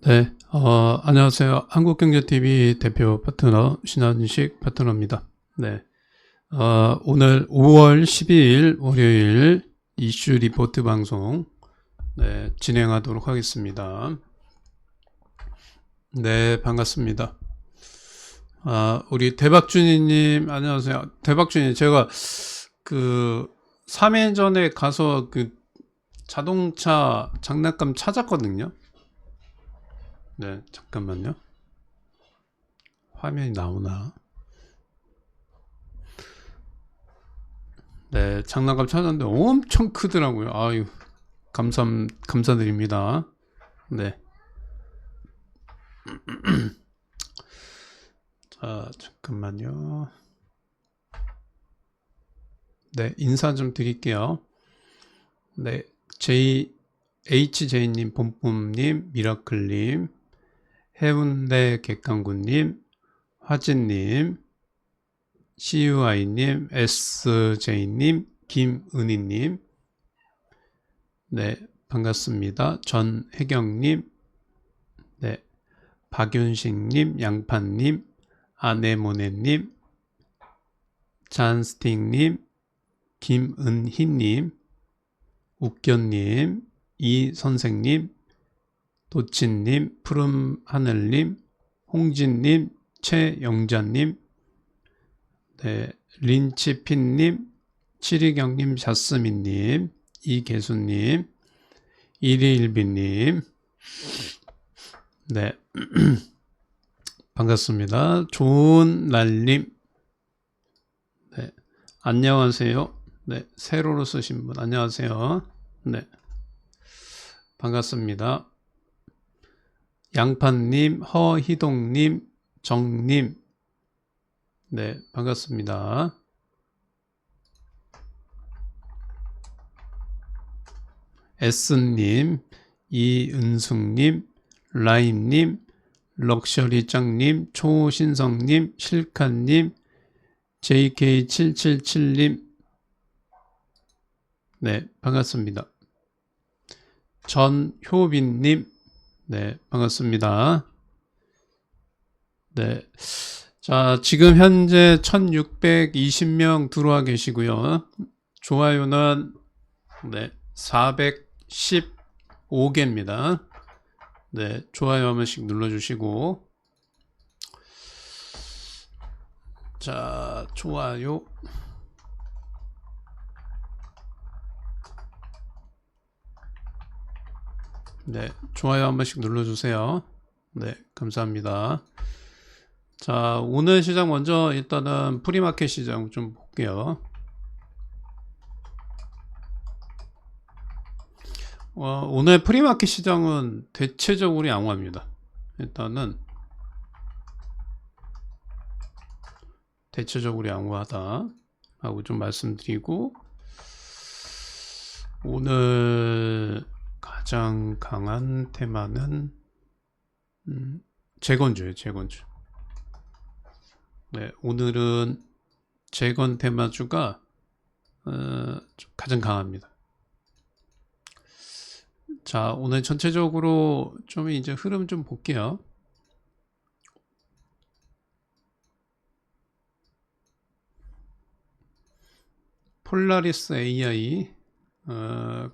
네, 안녕하세요. 한국경제TV 대표 파트너 신한식 파트너입니다. 네, 오늘 5월 12일 월요일 이슈 리포트 방송 진행하도록 하겠습니다. 네, 반갑습니다. 우리 대박준이님 안녕하세요. 대박준이 제가 그 3일 전에 가서 그 자동차 장난감 찾았거든요. 네, 잠깐만요. 화면이 나오나? 네, 장난감 찾았는데 엄청 크더라고요. 아유, 감사드립니다. 네. 자, 잠깐만요. 네, 인사 좀 드릴게요. 네, HJ님, 봄봄님, 미라클님, 해운대 객강군님, 화진님, CUI님, SJ님, 김은희님, 네, 반갑습니다. 전혜경님, 네, 박윤식님, 양판님, 아네모네님, 잔스틱님, 김은희님, 웃견님, 이선생님, 도친님, 푸른하늘님, 홍진님, 최영자님, 네, 린치핀님, 치리경님, 자스민님, 이계수님, 이리일비님, 네, 반갑습니다. 좋은 날님, 네, 안녕하세요. 네, 세로로 쓰신 분, 안녕하세요. 네, 반갑습니다. 양판님, 허희동님, 정님, 네, 반갑습니다. S님, 이은숙님, 라임님, 럭셔리짱님, 초신성님, 실카님, JK777님, 네, 반갑습니다. 전효빈님, 네, 반갑습니다. 네, 자, 지금 현재 1620명 들어와 계시고요. 좋아요는 네, 415개입니다. 네, 좋아요 한 번씩 눌러주시고, 자, 좋아요. 네, 좋아요 한 번씩 눌러주세요. 네, 감사합니다. 자, 오늘 시장 먼저 일단은 프리마켓 시장 좀 볼게요. 오늘 프리마켓 시장은 대체적으로 양호합니다. 일단은 대체적으로 양호하다 하고 좀 말씀드리고, 오늘 가장 강한 테마는 재건주예요. 재건주. 네, 오늘은 재건 테마주가 가장 강합니다. 자, 오늘 전체적으로 좀 이제 흐름 좀 볼게요. 폴라리스 AI,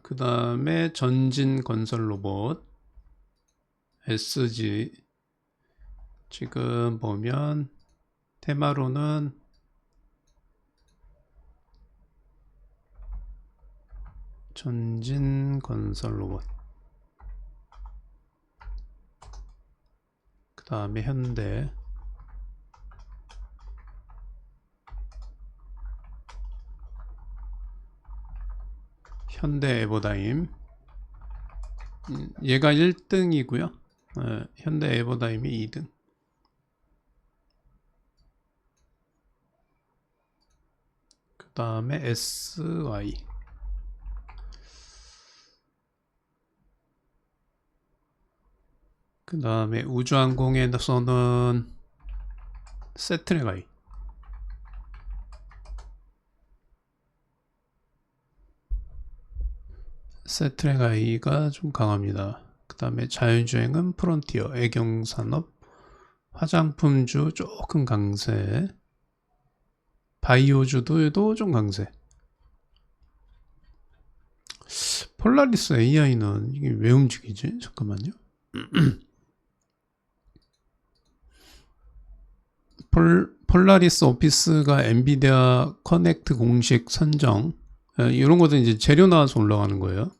그 다음에 전진 건설 로봇, SG, 지금 보면 테마로는 전진 건설 로봇, 그 다음에 현대, 현대 에버다임, 얘가 1등이고요. 현대 에버다임이 2등. 그 다음에 SY. 그 다음에 우주항공에서는 세트레가이. 세트레가이가 좀 강합니다. 그 그 다음에 자율주행은 프론티어, 애경산업, 화장품주 조금 강세, 바이오주도 좀 강세. 폴라리스 AI는 이게 왜 움직이지? 잠깐만요. 폴라리스 오피스가 엔비디아 커넥트 공식 선정, 이런 것도 이제 재료 나와서 올라가는 거예요.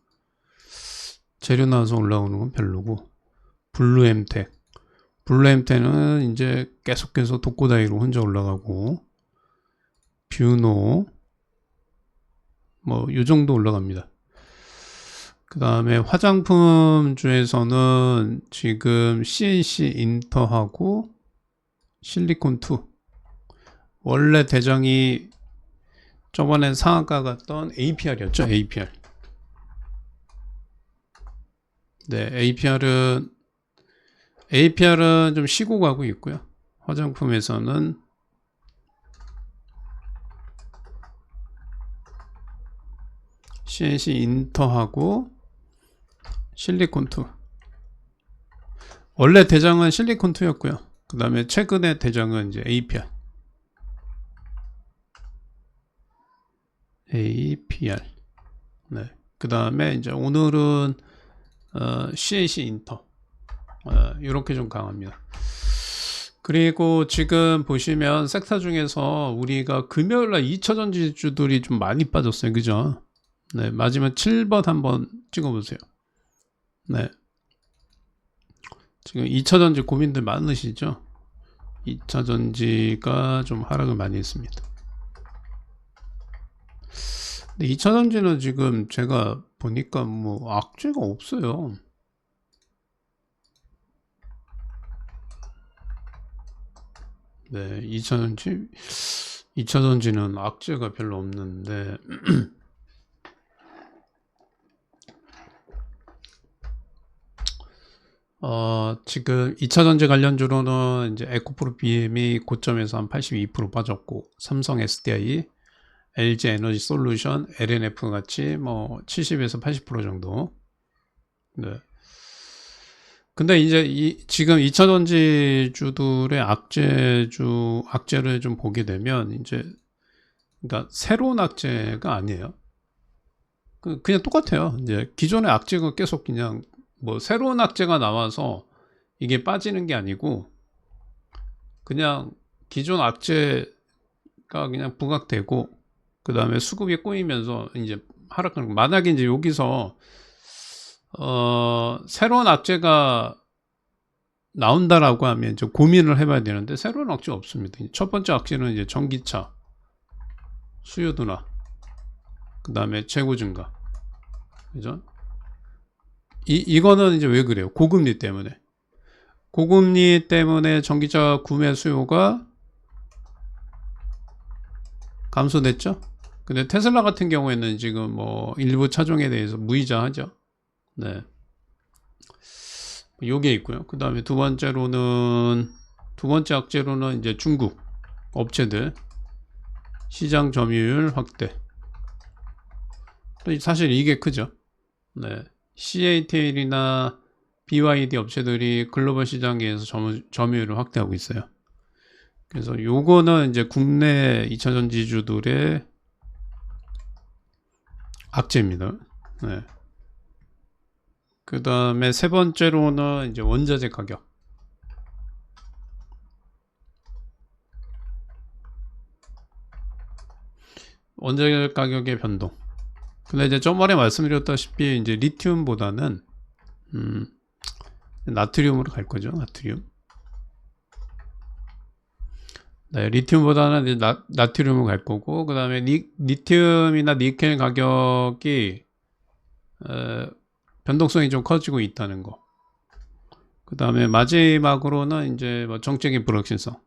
재료 나와서 올라오는 건 별로고, 블루엠텍은 이제 계속해서 독고다이로 혼자 올라가고, 뷰노 뭐 요 정도 올라갑니다. 그 다음에 화장품 주에서는 지금 CNC 인터하고 실리콘2, 원래 대장이 저번에 상한가 갔던 APR이었죠. APR. 네, APR은 좀 쉬고 가고 있고요. 화장품에서는 CNC 인터하고 실리콘2. 원래 대장은 실리콘2였고요. 그 다음에 최근에 대장은 이제 APR. 네. 그 다음에 이제 오늘은 CNC 인터. 이렇게 좀 강합니다. 그리고 지금 보시면 섹터 중에서 우리가 금요일날 2차전지주들이 좀 많이 빠졌어요. 그죠? 네. 맞으면 7번 한번 찍어보세요. 네. 지금 2차전지 고민들 많으시죠? 2차전지가 좀 하락을 많이 했습니다. 근데 2차전지는 지금 제가 보니까 뭐 악재가 없어요. 네, 2차전지는 악재가 별로 없는데 지금 2차전지 관련주로는 이제 에코프로 BM이 고점에서 한 82% 빠졌고, 삼성 SDI, LG 에너지 솔루션, LNF 같이 뭐 70에서 80% 정도. 네. 근데 이제 지금 2차전지 주들의 악재를 좀 보게 되면 이제 그러니까 새로운 악재가 아니에요. 그냥 똑같아요. 이제 기존의 악재가 계속 그냥 뭐 새로운 악재가 나와서 이게 빠지는 게 아니고 그냥 기존 악재가 그냥 부각되고 그 다음에 수급이 꼬이면서 이제 하락하는 거. 만약에 이제 여기서 새로운 악재가 나온다라고 하면 이제 고민을 해봐야 되는데 새로운 악재가 없습니다. 첫 번째 악재는 이제 전기차 수요 둔화, 그 다음에 재고 증가, 그죠? 이거는 이제 왜 그래요? 고금리 때문에. 고금리 때문에 전기차 구매 수요가 감소됐죠? 근데 테슬라 같은 경우에는 지금 뭐 일부 차종에 대해서 무이자하죠. 네. 요게 있고요. 그 다음에 두 번째 악재로는 이제 중국 업체들 시장 점유율 확대. 사실 이게 크죠. 네. CATL이나 BYD 업체들이 글로벌 시장에서 점유율을 확대하고 있어요. 그래서 요거는 이제 국내 2차전지주들의 악재입니다. 네. 그 다음에 세 번째로는 이제 원자재 가격. 원자재 가격의 변동. 근데 이제 저번에 말씀드렸다시피 이제 리튬보다는 나트륨으로 갈 거죠. 나트륨. 네, 리튬보다는 이제 나트륨으로 갈 거고, 그 다음에 리튬이나 니켈 가격이 변동성이 좀 커지고 있다는 거. 그 다음에 마지막으로는 이제 뭐 정책의 불확실성,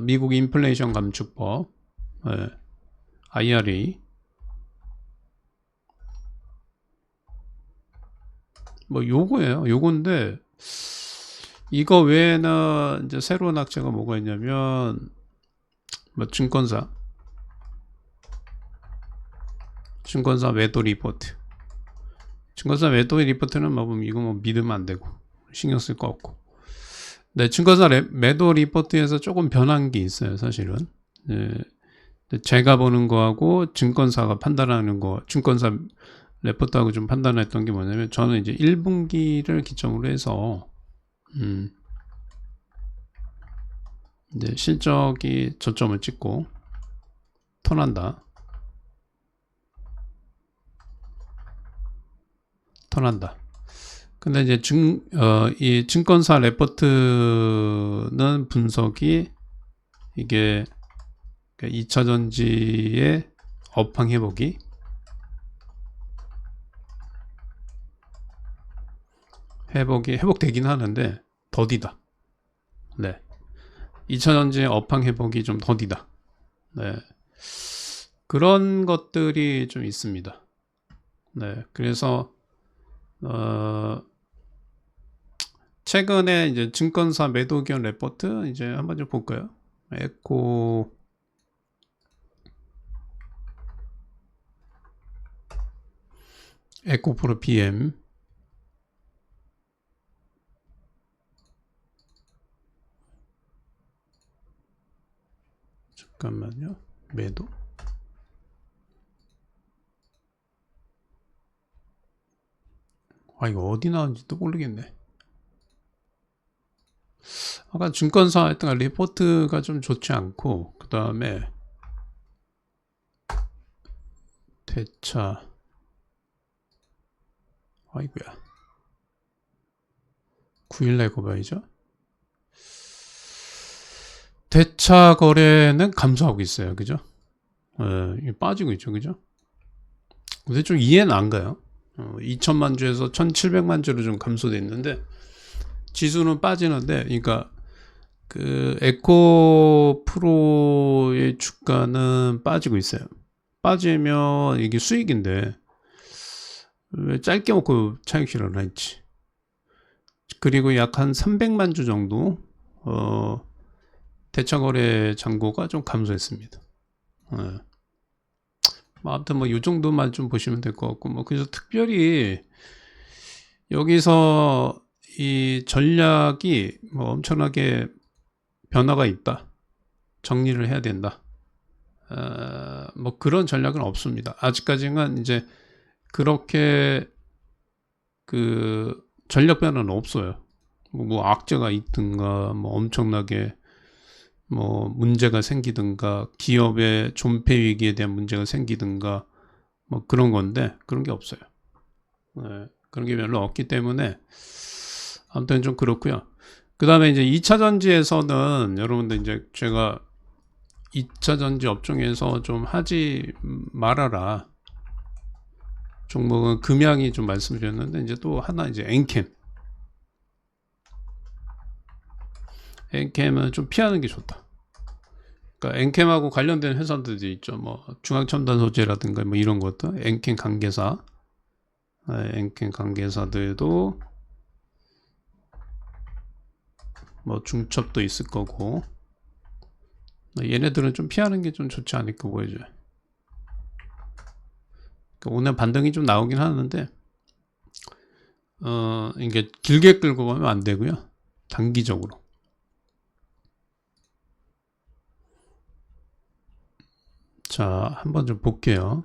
미국 인플레이션 감축법, IRA, 뭐 요거예요. 요건데 이거 외에는 이제 새로운 악재가 뭐가 있냐면 뭐 증권사 매도 리포트. 증권사 매도 리포트는 뭐 이거 뭐 믿으면 안 되고 신경 쓸 거 없고. 네, 증권사 매도 리포트에서 조금 변한 게 있어요, 사실은. 네, 제가 보는 거하고 증권사가 판단하는 거, 증권사 레포트하고 좀 판단했던 게 뭐냐면, 저는 이제 1분기를 기점으로 해서 이제 실적이 저점을 찍고 턴한다. 근데 이제 이 증권사 레포트는 분석이 이게 2차 전지의 업황 회복되긴 하는데 더디다. 네. 2차 전지의 업황 회복이 좀 더디다. 네. 그런 것들이 좀 있습니다. 네. 그래서 최근에 이제 증권사 매도 기원 레포트 이제 한번 좀 볼까요? 에코프로 PM 잠깐만요. 매도 이거 어디 나온지도 모르겠네. 아까 증권사 했던 리포트가 좀 좋지 않고, 그 다음에 대차 아이고야 9일날 고봐야죠. 대차 거래는 감소하고 있어요. 그죠? 빠지고 있죠. 그죠? 근데 좀 이해는 안 가요. 2천만 주에서 1,700만 주로 좀 감소됐는데 지수는 빠지는데, 그러니까 그 에코 프로의 주가는 빠지고 있어요. 빠지면 이게 수익인데 왜 짧게 먹고 차익 실현을 했지. 그리고 약 한 300만 주 정도 대차거래 잔고가 좀 감소했습니다. 아무튼 뭐 이 정도만 좀 보시면 될 것 같고, 뭐 그래서 특별히 여기서 이 전략이 뭐 엄청나게 변화가 있다, 정리를 해야 된다, 뭐 그런 전략은 없습니다. 아직까지는 이제 그렇게 그 전략 변화는 없어요. 뭐 악재가 있든가, 뭐 엄청나게 뭐 문제가 생기든가, 기업의 존폐 위기에 대한 문제가 생기든가, 뭐 그런 건데 그런 게 없어요. 그런 게 별로 없기 때문에 아무튼 좀 그렇고요. 그 다음에 이제 2차 전지에서는 여러분들 이제 제가 2차 전지 업종에서 좀 하지 말아라 종목은 금양이 좀 말씀드렸는데, 이제 또 하나 이제 엔캠은 좀 피하는 게 좋다. 그러니까 엔캠하고 관련된 회사들이 있죠. 뭐 중앙첨단 소재라든가 뭐 이런 것도 엔캠 관계사들도 뭐 중첩도 있을 거고, 얘네들은 좀 피하는 게 좀 좋지 않을까 보여져요. 그러니까 오늘 반등이 좀 나오긴 하는데 이게 길게 끌고 가면 안 되고요. 단기적으로. 자, 한번 좀 볼게요.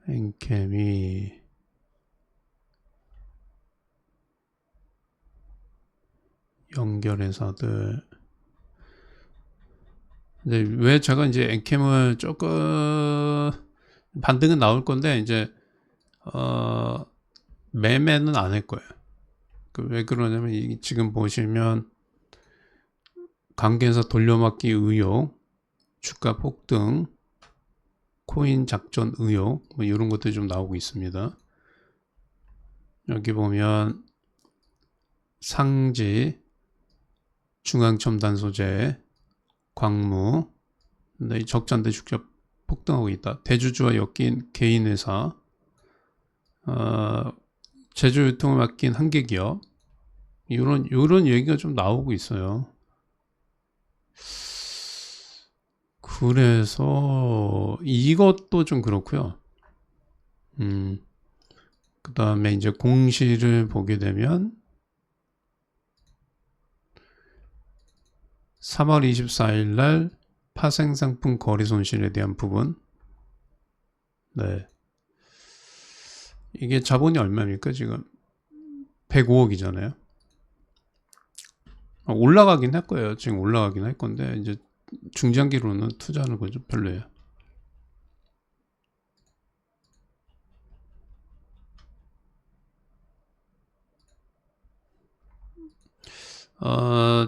엔캠이 연결회사들. 근데 왜 제가 이제 엔캠을 조금 반등은 나올 건데 이제 매매는 안 할 거예요. 왜 그러냐면 지금 보시면 관계사 돌려막기 의혹, 주가 폭등, 코인 작전 의혹, 뭐 이런 것들이 좀 나오고 있습니다. 여기 보면 상지, 중앙첨단 소재, 광무, 근데 이 적자인데 주가 폭등하고 있다. 대주주와 엮인 개인 회사, 제조 유통을 맡긴 한계 기업, 이런 얘기가 좀 나오고 있어요. 그래서 이것도 좀 그렇고요. 그 다음에 이제 공시를 보게 되면 3월 24일 날 파생상품 거래 손실에 대한 부분. 네. 이게 자본이 얼마입니까? 지금 105억이잖아요. 올라가긴 할 거예요. 지금 올라가긴 할 건데, 이제 중장기로는 투자하는 건 좀 별로예요.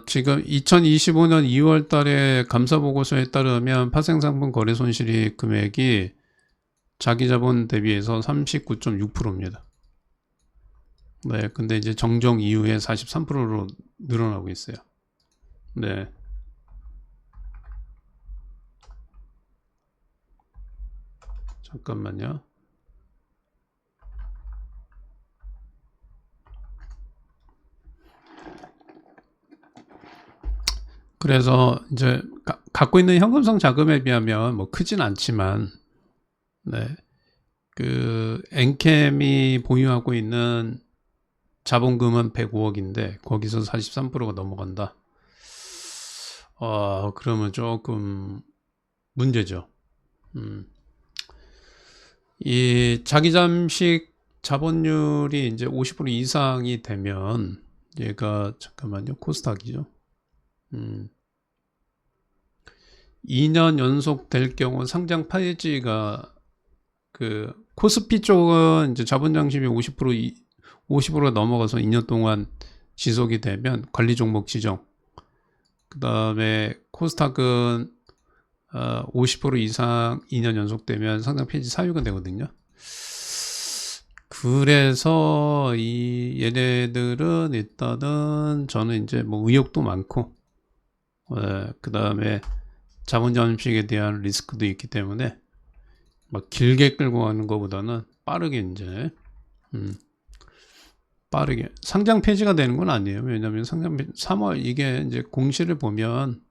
지금 2025년 2월 달에 감사보고서에 따르면 파생상품 거래 손실이 금액이 자기 자본 대비해서 39.6%입니다. 네, 근데 이제 정정 이후에 43%로 늘어나고 있어요. 네. 잠깐만요. 그래서 이제 갖고 있는 현금성 자금에 비하면 뭐 크진 않지만, 네, 그 엔캠이 보유하고 있는 자본금은 105억인데 거기서 43%가 넘어간다. 그러면 조금 문제죠. 이 자기 잠식 자본율이 이제 50% 이상이 되면 얘가 잠깐만요. 코스닥이죠. 2년 연속 될 경우 상장 폐지가 그 코스피 쪽은 이제 자본 장식이 50%가 넘어가서 2년 동안 지속이 되면 관리 종목 지정. 그 다음에 코스닥은 50% 이상 2년 연속 되면 상장 폐지 사유가 되거든요. 그래서 이 얘네들은 일단은 저는 이제 뭐 의욕도 많고, 그 다음에 자본 잠식에 대한 리스크도 있기 때문에 막 길게 끌고 가는 것보다는 빠르게 이제 빠르게 상장 폐지가 되는 건 아니에요. 왜냐하면 상장 3월 이게 이제 공시를 보면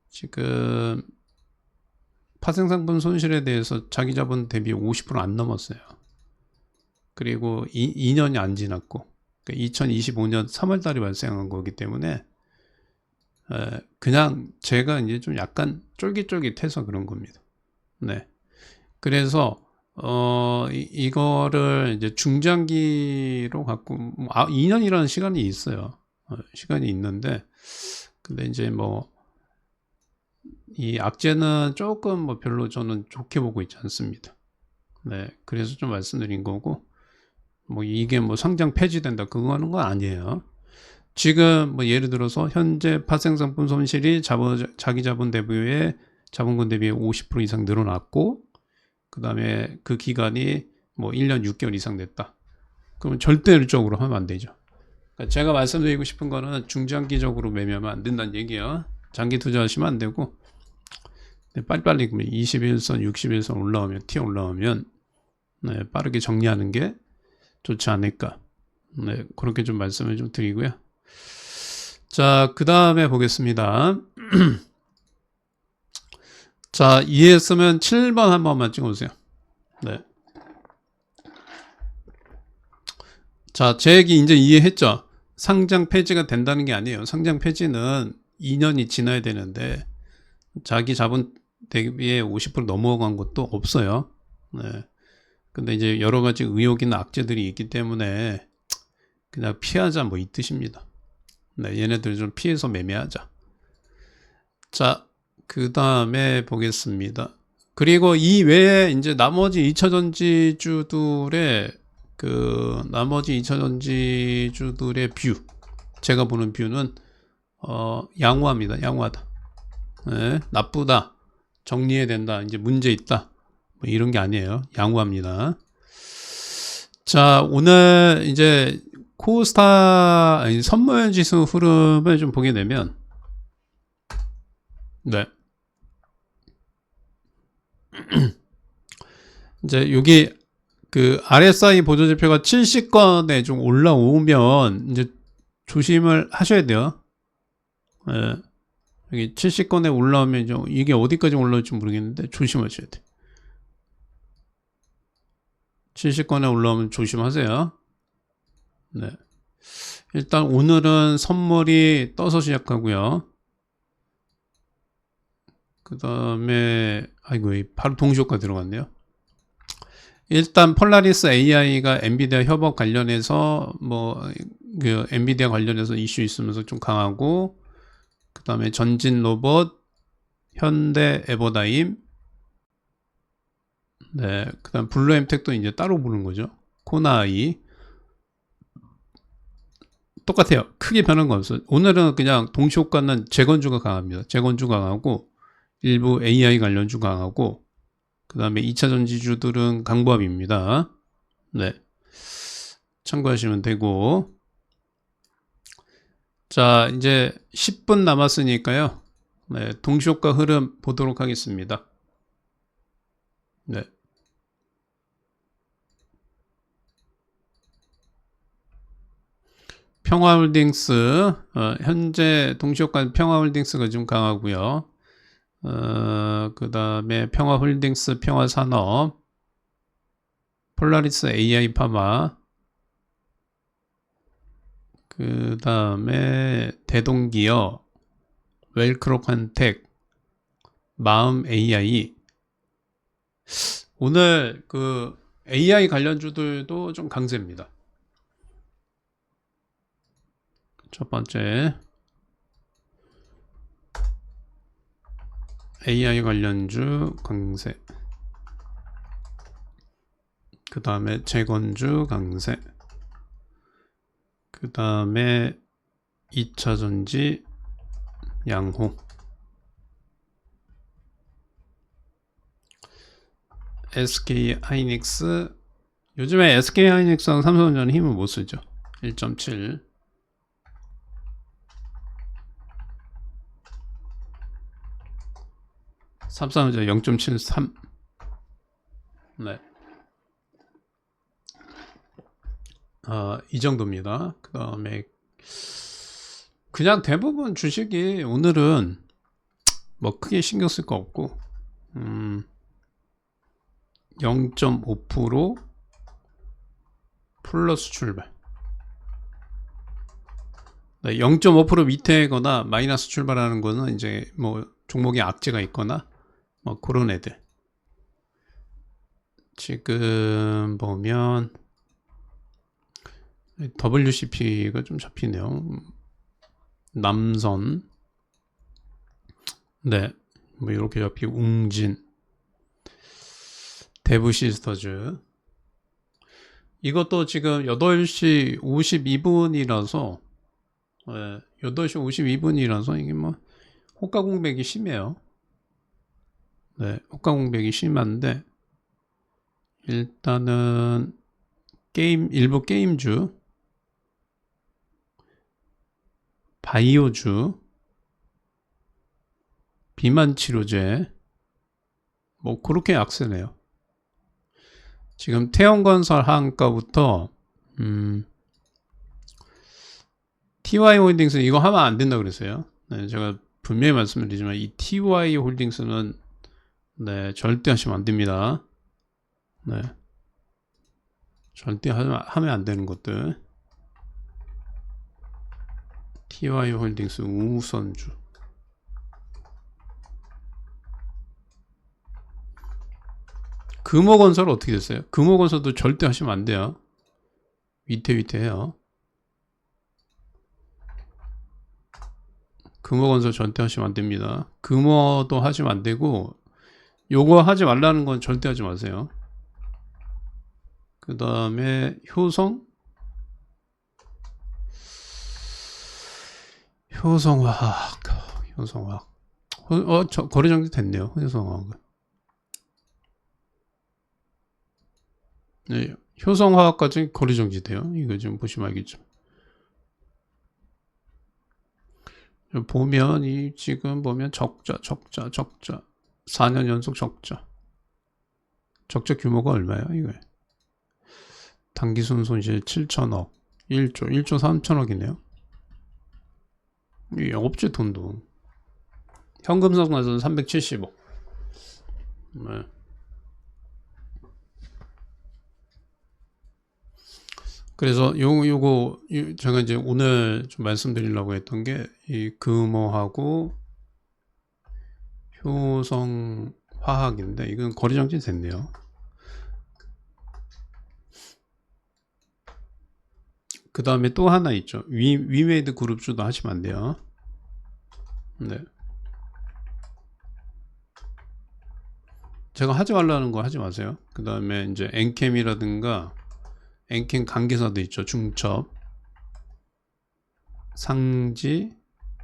지금 파생상품 손실에 대해서 자기 자본 대비 50%안 넘었어요. 그리고 2년이 안 지났고, 그러니까 2025년 3월 달에 발생한 거기 때문에 그냥 제가 이제 좀 약간 쫄깃쫄깃해서 그런 겁니다. 네. 그래서 이거를 이제 중장기로 갖고 2년이라는 시간이 있어요. 시간이 있는데, 근데 이제 뭐 이 악재는 조금 뭐 별로 저는 좋게 보고 있지 않습니다. 네, 그래서 좀 말씀드린 거고, 뭐 이게 뭐 상장 폐지된다 그거 하는 건 아니에요. 지금 뭐 예를 들어서 현재 파생상품 손실이 자기 자본 대비에 자본금 대비에 50% 이상 늘어났고, 그 다음에 그 기간이 뭐 1년 6개월 이상 됐다. 그러면 절대적으로 하면 안 되죠. 그러니까 제가 말씀드리고 싶은 거는 중장기적으로 매매하면 안 된다는 얘기예요. 장기 투자하시면 안 되고, 빨리빨리 21선, 61선 올라오면, 튀어 올라오면, 네, 빠르게 정리하는 게 좋지 않을까. 네, 그렇게 좀 말씀을 좀 드리고요. 자, 그 다음에 보겠습니다. 자, 이해했으면 7번 한 번만 찍어주세요. 네. 자, 제 얘기 이제 이해했죠? 상장 폐지가 된다는 게 아니에요. 상장 폐지는 2년이 지나야 되는데, 자기 자본 대비에 50% 넘어간 것도 없어요. 네. 근데 이제 여러 가지 의혹이나 악재들이 있기 때문에 그냥 피하자 뭐 이 뜻입니다. 네, 얘네들 좀 피해서 매매하자. 자, 그 다음에 보겠습니다. 그리고 이 외에 이제 나머지 2차전지주들의 나머지 2차전지주들의 뷰, 제가 보는 뷰는 양호합니다. 양호하다. 네, 나쁘다. 정리해야 된다. 이제 문제 있다. 뭐 이런 게 아니에요. 양호합니다. 자, 오늘 이제 코스타 선물 지수 흐름을 좀 보게 되면, 네. 이제 여기 그 RSI 보조지표가 70건에 좀 올라오면 이제 조심을 하셔야 돼요. 네. 여기 70건에 올라오면 좀 이게 어디까지 올라올지 모르겠는데 조심하셔야 돼. 70권에 올라오면 조심하세요. 네. 일단 오늘은 선물이 떠서 시작하고요. 그 다음에 아이고 바로 동시효과 들어갔네요. 일단 폴라리스 AI가 엔비디아 협업 관련해서 그 엔비디아 관련해서 이슈 있으면서 좀 강하고, 그 다음에 전진 로봇, 현대 에버다임, 네, 그 다음 블루엠텍도 이제 따로 부른 거죠. 코나이 똑같아요. 크게 변한 건 없어요. 오늘은 그냥 동시효과는 재건주가 강합니다. 재건주 강하고 일부 AI 관련주 강하고, 그 다음에 2차 전지주들은 강보합입니다. 네, 참고하시면 되고. 자, 이제 10분 남았으니까요. 네, 동시효과 흐름 보도록 하겠습니다. 네. 평화홀딩스, 현재 동시효과는 평화홀딩스가 좀 강하고요. 그 다음에 평화홀딩스, 평화산업, 폴라리스 AI 파마, 그 다음에 대동기업, 웰크로칸텍, 마음 AI. 오늘 그 AI 관련주들도 좀 강세입니다. 첫 번째 AI 관련주 강세, 그 다음에 재건주 강세, 그 다음에 2차전지 양호, SK하이닉스. 요즘에 SK하이닉스랑 삼성전자는 힘을 못 쓰죠. 1.7. 삼성전자 0.73. 네. 이 정도입니다. 그 다음에 그냥 대부분 주식이 오늘은 뭐 크게 신경 쓸 거 없고, 0.5% 플러스 출발. 0.5% 밑에거나 마이너스 출발하는 거는 이제 뭐 종목에 악재가 있거나 뭐 그런 애들. 지금 보면 WCP가 좀 잡히네요. 남선, 네, 뭐 이렇게 잡히고, 웅진, 대부시스터즈. 이것도 지금 8시 52분이라서 8시 52분이라서 이게 뭐 호가 공백이 심해요. 네, 호가 공백이 심한데, 일단은 일부 게임주, 바이오주, 비만 치료제, 뭐 그렇게 악세네요. 지금 태형건설 하한가부터 TY홀딩스 이거 하면 안 된다 그랬어요. 네, 제가 분명히 말씀드리지만 이 TY홀딩스는 네, 절대 하시면 안 됩니다. 네, 절대 하면 안 되는 것들. TY홀딩스 우선주. 금호건설 어떻게 됐어요? 금호건설도 절대 하시면 안 돼요. 위태위태해요. 금호건설 절대 하시면 안 됩니다. 금호도 하시면 안 되고, 요거 하지 말라는 건 절대 하지 마세요. 그 다음에 효성화학. 거래 정지 됐네요. 효성화학은. 네, 효성화학까지 거래 정지돼요. 이거 좀 보시면 알겠죠. 보면 지금 보면 적자 4년 연속 적자 규모가 얼마예요? 이거 당기순 손실 7천억, 1조 3천억이네요. 이 업체 돈도 현금 상환은 370억. 네. 그래서 제가 이제 오늘 좀 말씀드리려고 했던 게 이 금호하고 효성화학인데 이건 거래정지 됐네요. 그 다음에 또 하나 있죠. 위메이드 그룹주도 하시면 안 돼요. 네. 제가 하지 말라는 거 하지 마세요. 그 다음에 이제 엔캠이라든가 엔캠 관계사도 있죠. 중첩, 상지,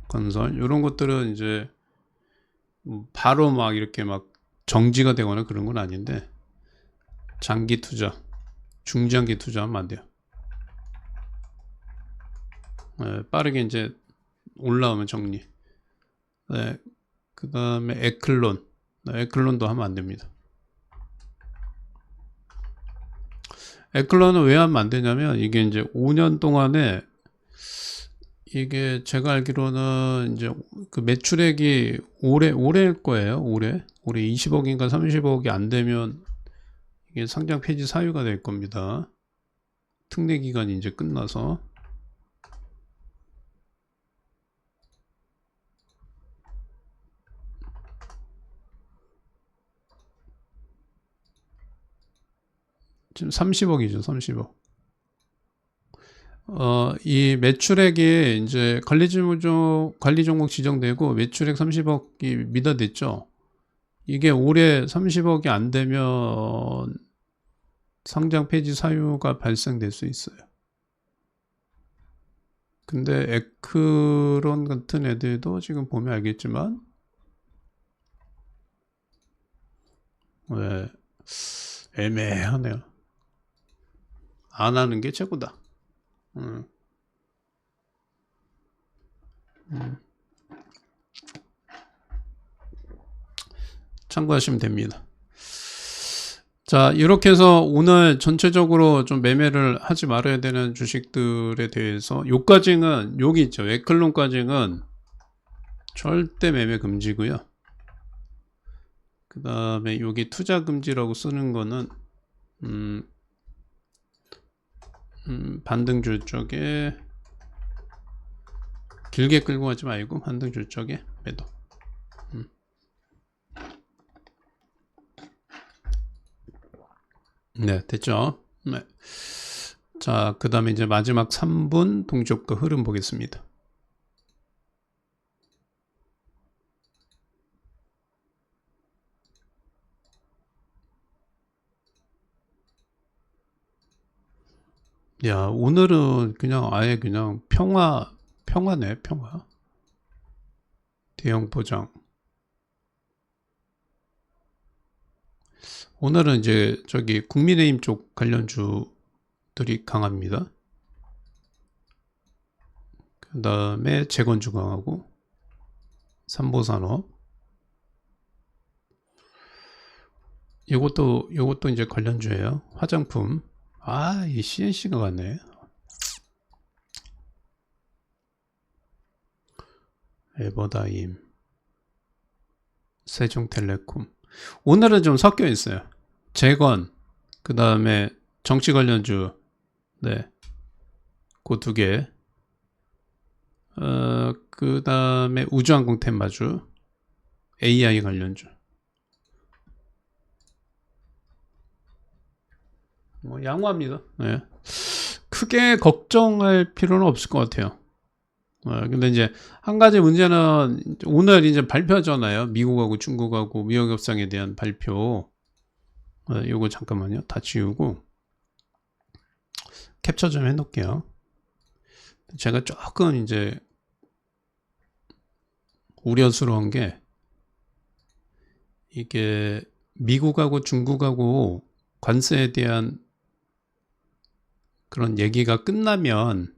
건설 이런 것들은 이제 바로 막 이렇게 막 정지가 되거나 그런 건 아닌데 장기 투자, 중장기 투자하면 안 돼요. 네, 빠르게 이제 올라오면 정리. 네, 그 다음에 에클론, 네, 에클론도 하면 안 됩니다. 에클론은 왜 하면 안 되냐면 이게 이제 5년 동안에 이게 제가 알기로는 이제 그 매출액이 올해일 거예요. 올해 20억인가 30억이 안 되면 이게 상장 폐지 사유가 될 겁니다. 특례 기간이 이제 끝나서. 지금 30억이죠, 30억. 이 매출액이 이제 관리 종목 지정되고 매출액 30억이 미달됐죠. 이게 올해 30억이 안 되면 상장 폐지 사유가 발생될 수 있어요. 근데 에크론 같은 애들도 지금 보면 알겠지만 왜 애매하네요. 안 하는 게 최고다. 참고하시면 됩니다. 자, 이렇게 해서 오늘 전체적으로 좀 매매를 하지 말아야 되는 주식들에 대해서 요까지는 여기 있죠. 에클론까지는 절대 매매 금지고요. 그 다음에 여기 투자 금지라고 쓰는 거는 반등줄 쪽에 길게 끌고 가지 말고 반등줄 쪽에 매도. 네, 됐죠? 네. 자, 그 다음에 이제 마지막 3분 동쪽과 흐름 보겠습니다. 야, 오늘은 그냥 아예 그냥 평화네, 평화. 대형 보장. 오늘은 이제 저기 국민의힘 쪽 관련주들이 강합니다. 그 다음에 재건주 강하고 삼보산업. 요것도 이제 관련주예요. 화장품. 아, 이 CNC가 같네. 에버다임, 세종텔레콤. 오늘은 좀 섞여 있어요. 재건, 그 다음에 정치 관련주, 네, 그 두 개. 그 다음에 우주항공 템마주, AI 관련주. 뭐 양호합니다. 네. 크게 걱정할 필요는 없을 것 같아요. 근데 이제 한 가지 문제는 오늘 이제 발표하잖아요. 미국하고 중국하고 무역 협상에 대한 발표. 요거 잠깐만요. 다 지우고 캡처 좀 해놓을게요. 제가 조금 이제 우려스러운 게 이게 미국하고 중국하고 관세에 대한 그런 얘기가 끝나면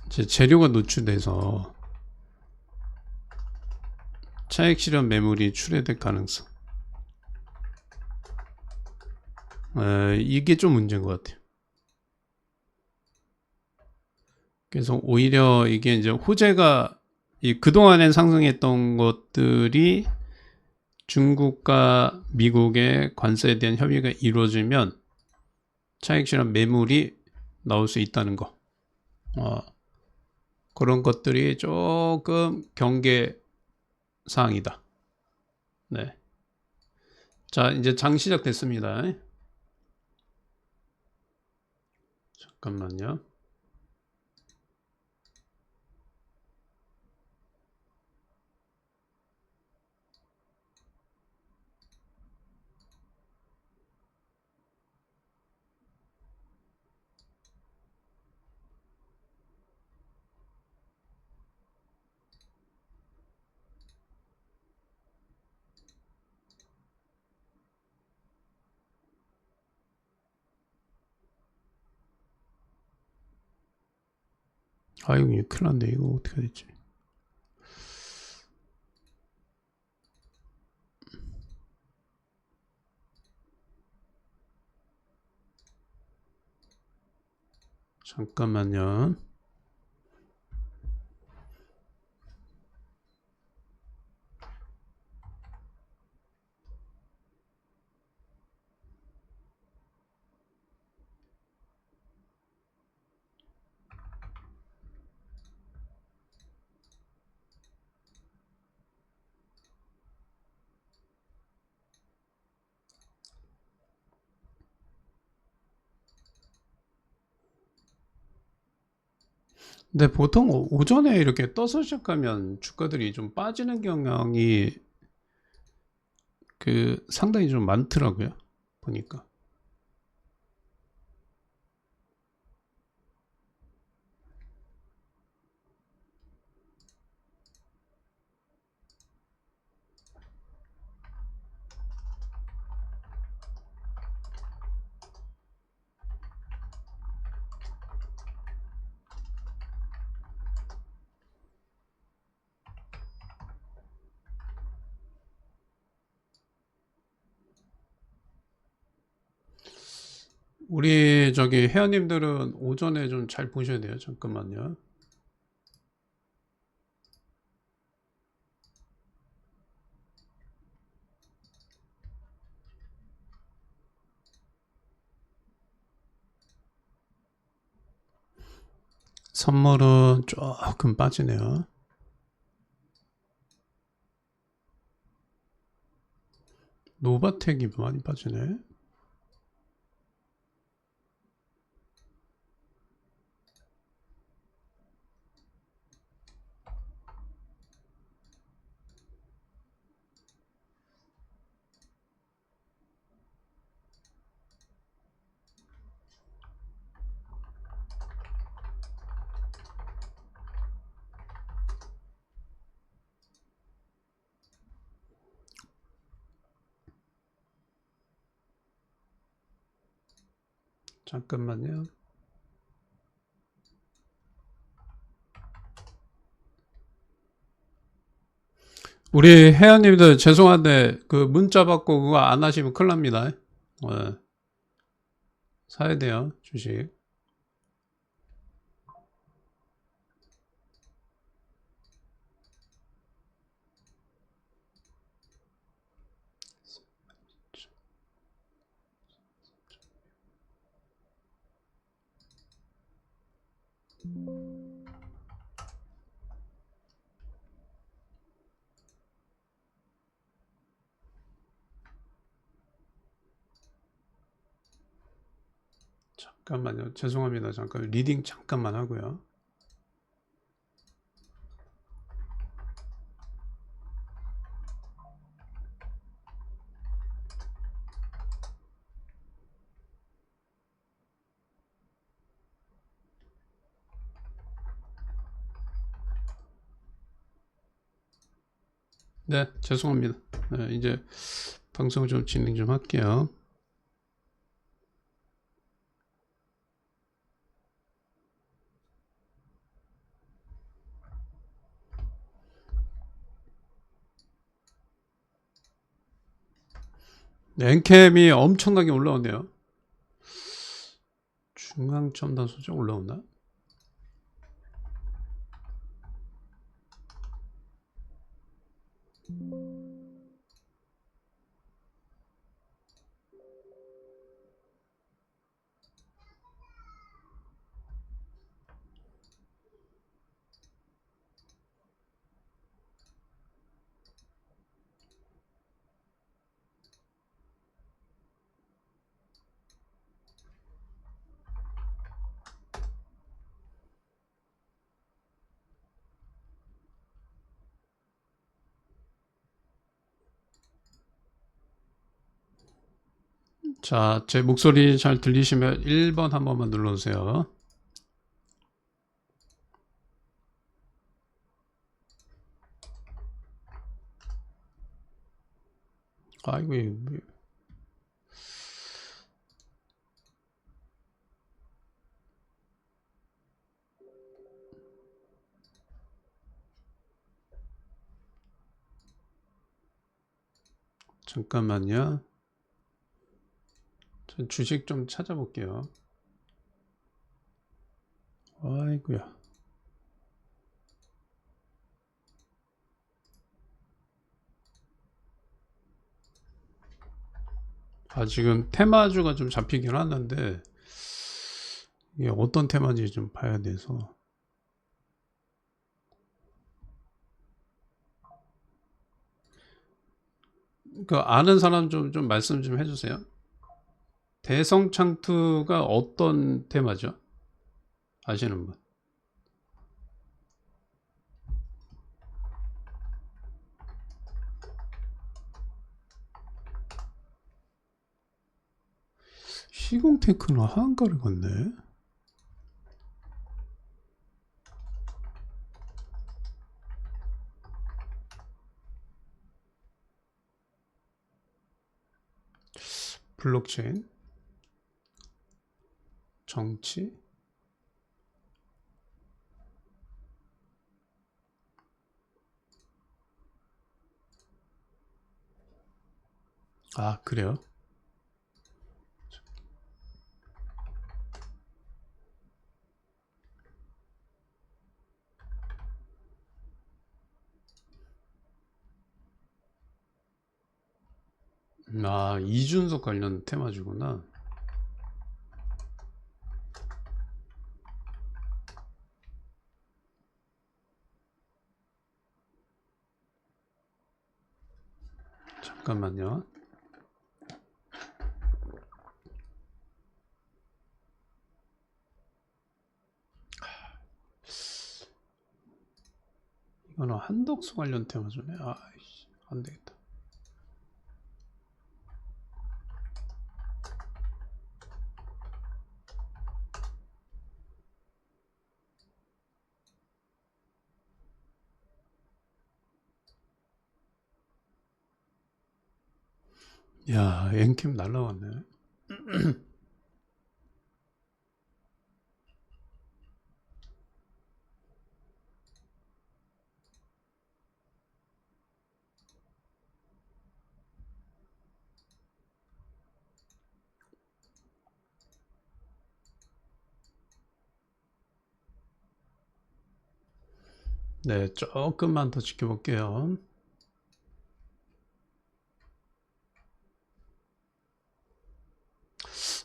이제 재료가 노출돼서 차익 실현 매물이 출회될 가능성. 이게 좀 문제인 것 같아요. 그래서 오히려 이게 이제 호재가 그동안엔 상승했던 것들이 중국과 미국의 관세에 대한 협의가 이루어지면 차익 실현 매물이 나올 수 있다는 거. 그런 것들이 조금 경계 사항이다. 네. 자, 이제 장 시작됐습니다. 잠깐만요. 아이고, 큰일 났네. 이거 어떻게 됐지? 잠깐만요. 근데 보통 오전에 이렇게 떠서 시작하면 주가들이 좀 빠지는 경향이 상당히 좀 많더라고요. 보니까. 우리 회원님들은 오전에 좀 잘 보셔야 돼요. 잠깐만요. 선물은 조금 빠지네요. 노바텍이 많이 빠지네. 잠깐만요. 우리 회원님들 죄송한데 문자 받고 그거 안 하시면 큰일 납니다. 사야 돼요. 주식. 잠깐만요. 죄송합니다. 잠깐 리딩 잠깐만 하고요. 네, 죄송합니다. 네, 이제 방송 좀 진행 좀 할게요. 네, 엔캠이 엄청나게 올라오네요. 중앙첨단 소재 올라오나? 자, 제 목소리 잘 들리시면 1번 한 번만 눌러주세요. 아이고, 잠깐만요. 전 주식 좀 찾아볼게요. 아이고야. 지금 테마주가 좀 잡히긴 하는데 이게 어떤 테마인지 좀 봐야 돼서. 그 아는 사람 좀 말씀 좀 해주세요. 대성창투가 어떤 테마죠? 아시는 분? 시공테크는 한가를 걷네. 블록체인, 정치. 그래요? 이준석 관련 테마주구나. 잠깐만요. 이거는 한덕수 관련 테마주네. 안 되겠다. 야, 엔캠 날라왔네. 네, 조금만 더 지켜볼게요.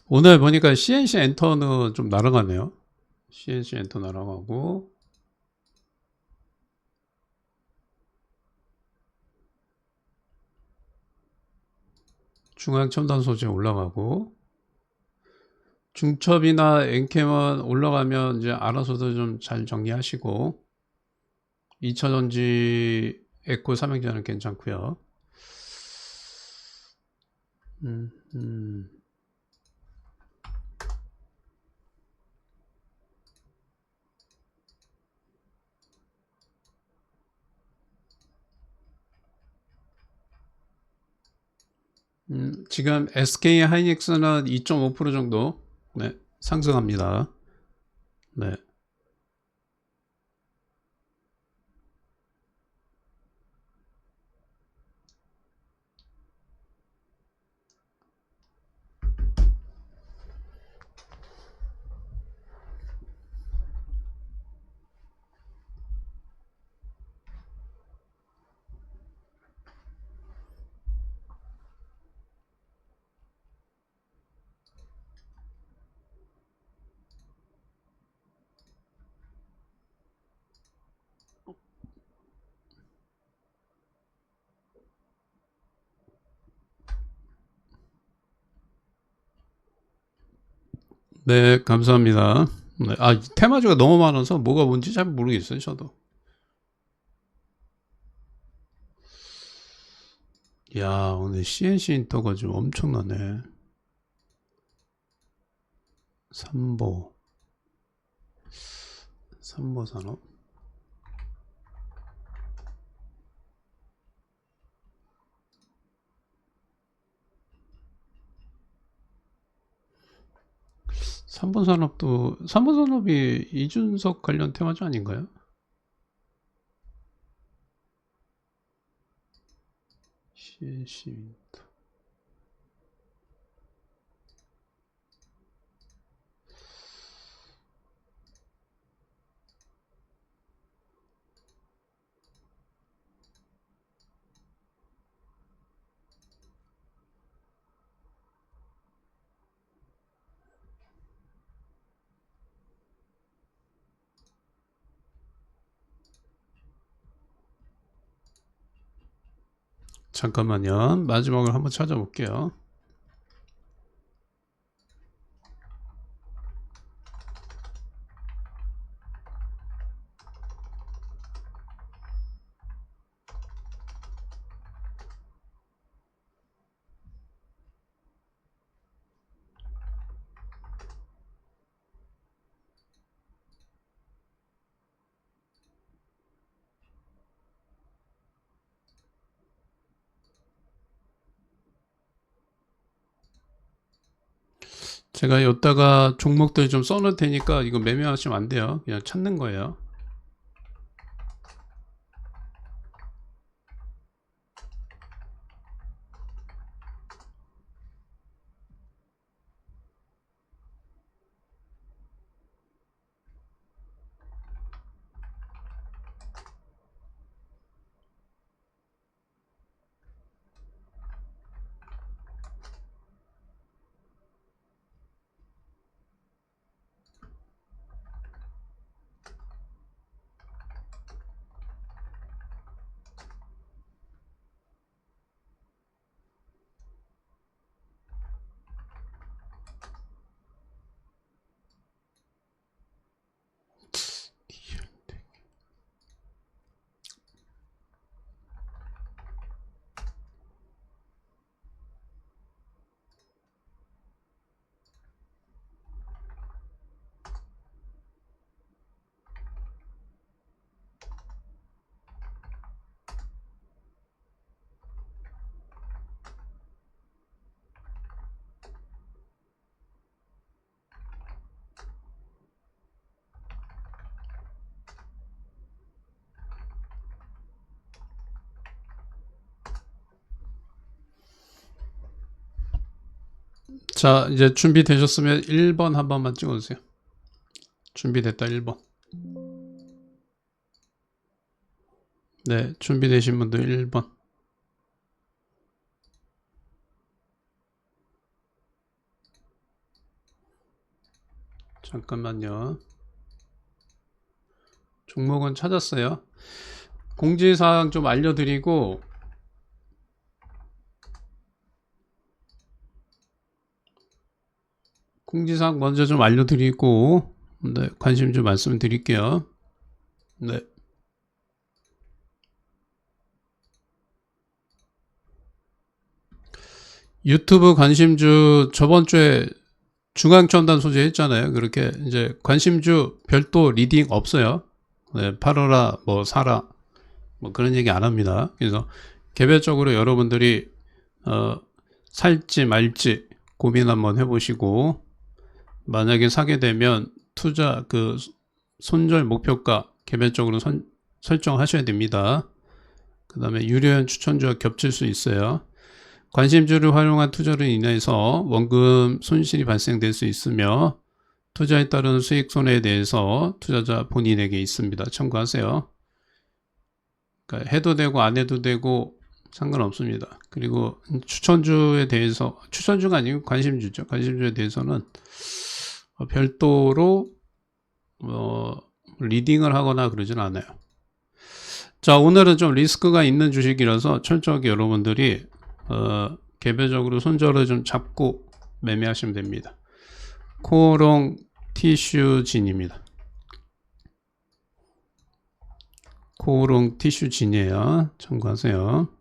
오늘 보니까 CNC 엔터는 좀 날아가네요. CNC 엔터 날아가고, 중앙 첨단 소재 올라가고, 중첩이나 엔캠은 올라가면 이제 알아서도 좀 잘 정리하시고, 2차전지 에코 삼행자는 괜찮고요. 지금 SK 하이닉스는 2.5% 정도 네, 상승합니다. 네. 네, 감사합니다. 네, 테마주가 너무 많아서 뭐가 뭔지 잘 모르겠어요, 저도. 야, 오늘 CNC 인터가 좀 엄청나네. 삼보산업. 삼보산업이 이준석 관련 테마주 아닌가요? CNC. 잠깐만요. 마지막으로 한번 찾아볼게요. 제가 여기다가 종목들 좀 써놓을 테니까 이거 매매하시면 안 돼요. 그냥 찾는 거예요. 자, 이제 준비되셨으면 1번 한 번만 찍어주세요. 준비됐다 1번. 네, 준비되신 분들 1번. 잠깐만요. 종목은 찾았어요. 공지사항 좀 알려드리고 공지사항 먼저 좀 알려드리고 네, 관심 좀 말씀드릴게요. 네. 유튜브 관심주 저번 주에 중앙첨단 소재 했잖아요. 그렇게 이제 관심주 별도 리딩 없어요. 네, 팔아라, 뭐 사라, 뭐 그런 얘기 안 합니다. 그래서 개별적으로 여러분들이 살지 말지 고민 한번 해보시고 만약에 사게 되면 투자 그 손절 목표가 개별적으로 설정하셔야 됩니다. 그 다음에 유료연 추천주와 겹칠 수 있어요. 관심주를 활용한 투자로 인해서 원금 손실이 발생될 수 있으며 투자에 따른 수익 손해에 대해서 투자자 본인에게 있습니다. 참고하세요. 그러니까 해도 되고 안 해도 되고 상관없습니다. 그리고 추천주에 대해서 추천주가 아니고 관심주죠. 관심주에 대해서는 별도로 리딩을 하거나 그러진 않아요. 자, 오늘은 좀 리스크가 있는 주식이라서 철저하게 여러분들이 개별적으로 손절을 좀 잡고 매매하시면 됩니다. 코오롱 티슈진입니다. 코오롱 티슈진이에요. 참고하세요.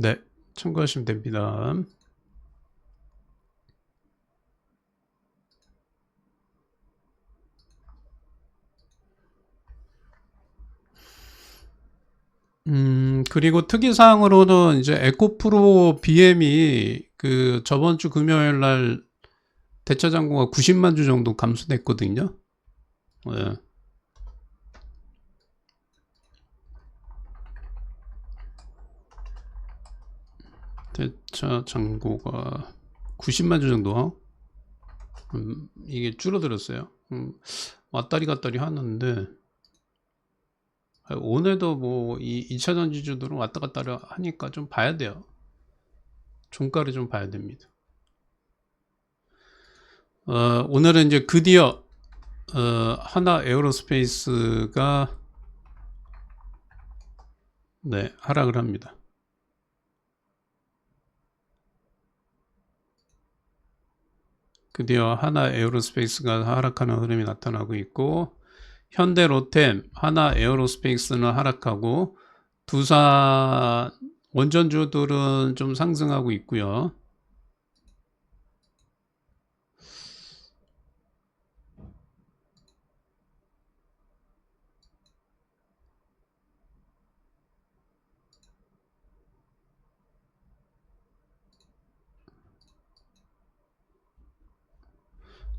네, 참고하시면 됩니다. 그리고 특이사항으로는 이제 에코프로 BM이 그 저번 주 금요일 날 대차 잔고가 90만 주 정도 감소됐거든요. 네. 대차 잔고가 90만 주 정도 이게 줄어들었어요. 왔다리 갔다리 하는데 오늘도 뭐 이 2차 전지주들은 왔다 갔다 하니까 좀 봐야 돼요. 종가를 좀 봐야 됩니다. 오늘은 이제 드디어 하나 에어로스페이스가 네, 하락을 합니다. 드디어 하나 에어로스페이스가 하락하는 흐름이 나타나고 있고, 현대 로템, 하나 에어로스페이스는 하락하고, 두산 원전주들은 좀 상승하고 있고요.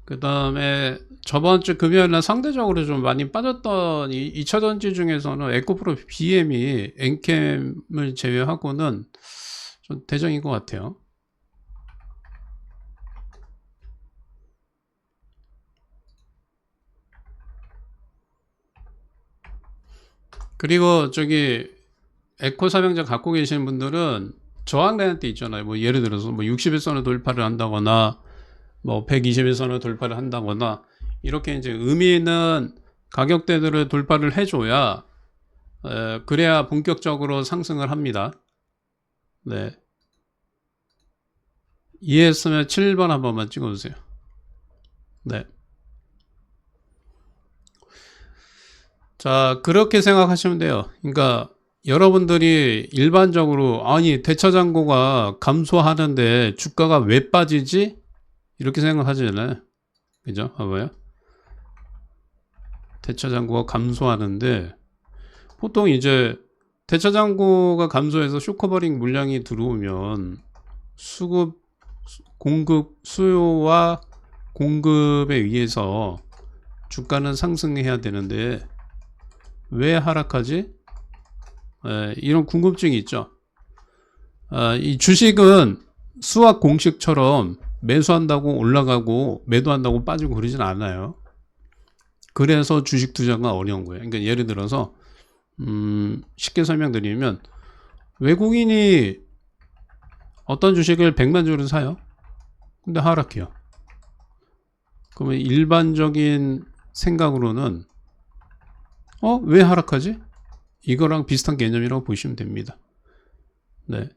그 다음에 저번 주 금요일날 상대적으로 좀 많이 빠졌던 이 2차 전지 중에서는 에코프로 BM이 엔캠을 제외하고는 좀 대정인 것 같아요. 그리고 저기 에코 삼형제 갖고 계시는 분들은 저항라인 때 있잖아요. 뭐 예를 들어서 뭐 60일선을 돌파를 한다거나 뭐 120일선을 돌파를 한다거나 이렇게 이제 의미 있는 가격대들을 돌파를 해줘야 그래야 본격적으로 상승을 합니다. 네. 이해했으면 7번 한 번만 찍어주세요. 네. 자, 그렇게 생각하시면 돼요. 그러니까 여러분들이 일반적으로 아니 대차 잔고가 감소하는데 주가가 왜 빠지지? 이렇게 생각하잖아요. 그죠? 봐봐요. 대차 잔고가 감소하는데 보통 이제 대차 잔고가 감소해서 쇼커버링 물량이 들어오면 수요와 공급에 의해서 주가는 상승해야 되는데 왜 하락하지? 이런 궁금증이 있죠. 이 주식은 수학 공식처럼 매수한다고 올라가고 매도한다고 빠지고 그러진 않아요. 그래서 주식 투자가 어려운 거예요. 그러니까 예를 들어서 쉽게 설명드리면 외국인이 어떤 주식을 100만 주를 사요. 근데 하락해요. 그러면 일반적인 생각으로는 왜 하락하지? 이거랑 비슷한 개념이라고 보시면 됩니다. 네.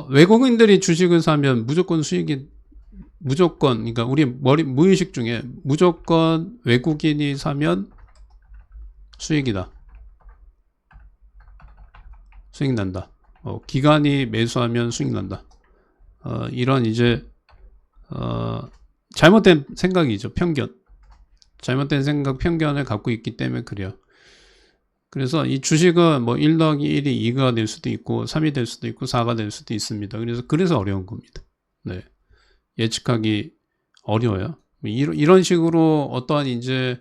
외국인들이 주식을 사면 무조건 수익이 그러니까 우리 무의식 중에 무조건 외국인이 사면 수익이다. 수익 난다. 기관이 매수하면 수익 난다. 이런 이제 잘못된 생각이죠. 편견. 잘못된 생각, 편견을 갖고 있기 때문에 그래요. 그래서 이 주식은 뭐 1 더하기 1이 2가 될 수도 있고 3이 될 수도 있고 4가 될 수도 있습니다. 그래서 어려운 겁니다. 네. 예측하기 어려워요. 이런 식으로 어떠한 이제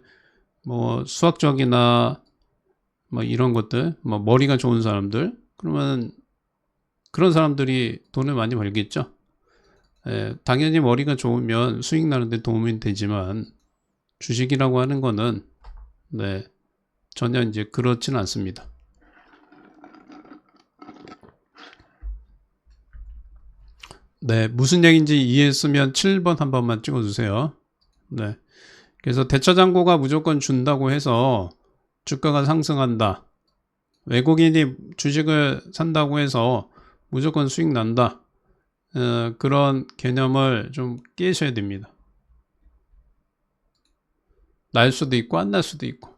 뭐 수학적이나 뭐 이런 것들, 뭐 머리가 좋은 사람들, 그러면 그런 사람들이 돈을 많이 벌겠죠. 당연히 머리가 좋으면 수익 나는데 도움이 되지만 주식이라고 하는 거는 네, 전혀 이제 그렇지는 않습니다. 네, 무슨 얘기인지 이해했으면 7번 한 번만 찍어주세요. 네. 그래서 대차 잔고가 무조건 준다고 해서 주가가 상승한다. 외국인이 주식을 산다고 해서 무조건 수익 난다. 그런 개념을 좀 깨셔야 됩니다. 날 수도 있고 안 날 수도 있고.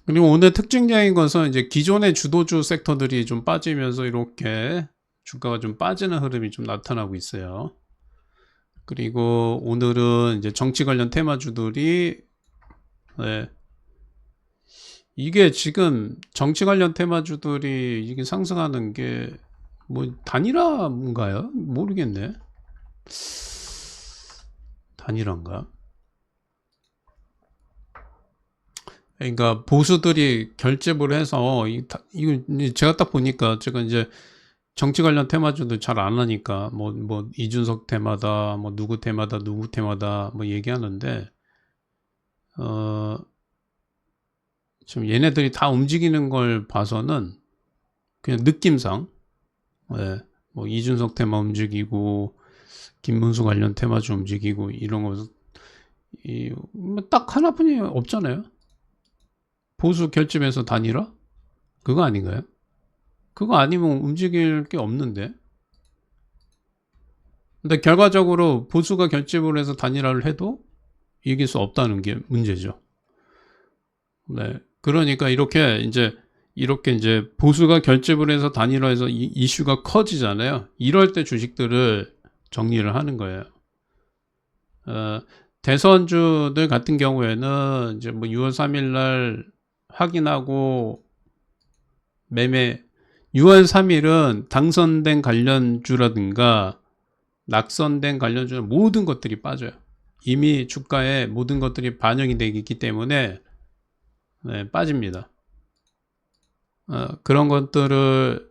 그리고 오늘 특징적인 것은 이제 기존의 주도주 섹터들이 좀 빠지면서 이렇게 주가가 좀 빠지는 흐름이 좀 나타나고 있어요. 그리고 오늘은 이제 정치 관련 테마주들이, 네, 이게 지금 정치 관련 테마주들이 이게 상승하는 게 뭐 단일화인가요? 모르겠네. 단일화인가? 그러니까 보수들이 결집을 해서 이거 제가 딱 보니까 제가 이제 정치 관련 테마주도 잘 안 하니까 뭐 이준석 테마다 뭐 누구 테마다 누구 테마다 뭐 얘기하는데 지금 얘네들이 다 움직이는 걸 봐서는 그냥 느낌상, 예, 뭐 이준석 테마 움직이고 김문수 관련 테마주 움직이고 이런 거 딱 하나뿐이 없잖아요. 보수 결집해서 단일화? 그거 아닌가요? 그거 아니면 움직일 게 없는데. 근데 결과적으로 보수가 결집을 해서 단일화를 해도 이길 수 없다는 게 문제죠. 네. 그러니까 이렇게 이제 보수가 결집을 해서 단일화해서 이슈가 커지잖아요. 이럴 때 주식들을 정리를 하는 거예요. 대선주들 같은 경우에는 이제 뭐 6월 3일 날 확인하고 매매, 6월 3일은 당선된 관련주라든가 낙선된 관련주는 모든 것들이 빠져요. 이미 주가에 모든 것들이 반영이 되어 있기 때문에, 네, 빠집니다. 그런 것들을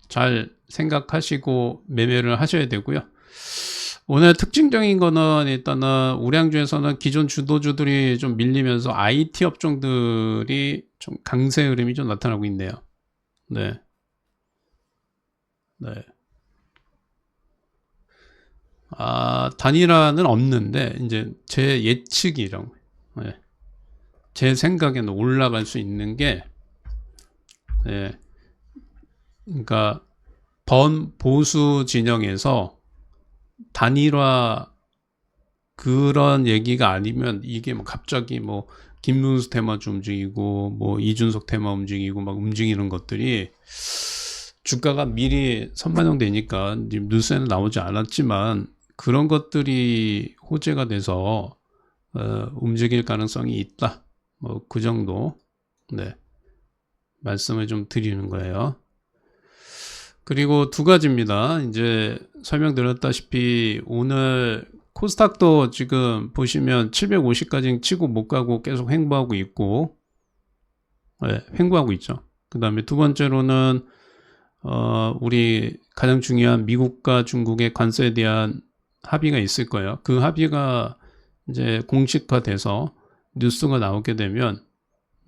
잘 생각하시고 매매를 하셔야 되고요. 오늘 특징적인 거는 일단은 우량주에서는 기존 주도주들이 좀 밀리면서 IT 업종들이 좀 강세 흐름이 좀 나타나고 있네요. 네. 네. 단일화는 없는데 이제 제 예측이라고, 네, 제 생각에는 올라갈 수 있는 게, 네, 그러니까 보수 진영에서 단일화 그런 얘기가 아니면 이게 뭐 갑자기 뭐 김문수 테마주 움직이고 뭐 이준석 테마 움직이고 막 움직이는 것들이 주가가 미리 선반영되니까 뉴스에는 나오지 않았지만 그런 것들이 호재가 돼서 움직일 가능성이 있다. 뭐 그 정도, 네, 말씀을 좀 드리는 거예요. 그리고 두 가지입니다. 이제 설명드렸다시피 오늘 코스닥도 지금 보시면 750까지 치고 못 가고 계속 횡보하고 있고, 네, 횡보하고 있죠. 그 다음에 두 번째로는 우리 가장 중요한 미국과 중국의 관세에 대한 합의가 있을 거예요. 그 합의가 이제 공식화돼서 뉴스가 나오게 되면,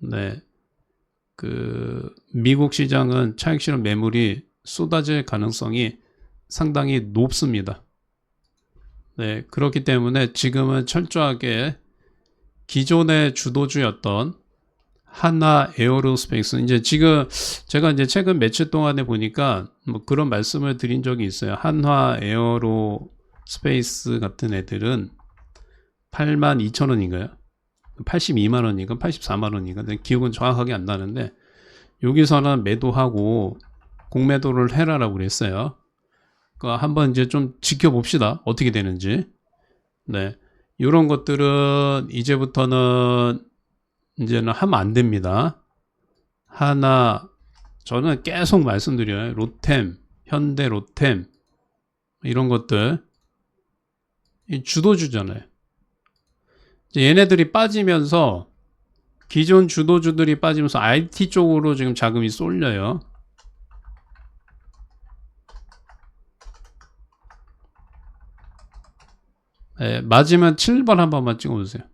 네, 그 미국 시장은 차익 실현 매물이 쏟아질 가능성이 상당히 높습니다. 네, 그렇기 때문에 지금은 철저하게 기존의 주도주였던 한화 에어로스페이스, 이제 지금 제가 이제 최근 며칠 동안에 보니까 뭐 그런 말씀을 드린 적이 있어요. 한화 에어로스페이스 같은 애들은 82,000원인가요? 82만원인가 84만원인가 기억은 정확하게 안 나는데 여기서는 매도하고 공매도를 해라라고 그랬어요. 그러니까 한번 이제 좀 지켜봅시다. 어떻게 되는지. 네. 이런 것들은 이제부터는 이제는 하면 안 됩니다. 저는 계속 말씀드려요. 로템, 현대 로템, 이런 것들. 주도주잖아요. 얘네들이 빠지면서 기존 주도주들이 빠지면서 IT 쪽으로 지금 자금이 쏠려요. 네, 맞으면 7번 한 번만 찍어주세요.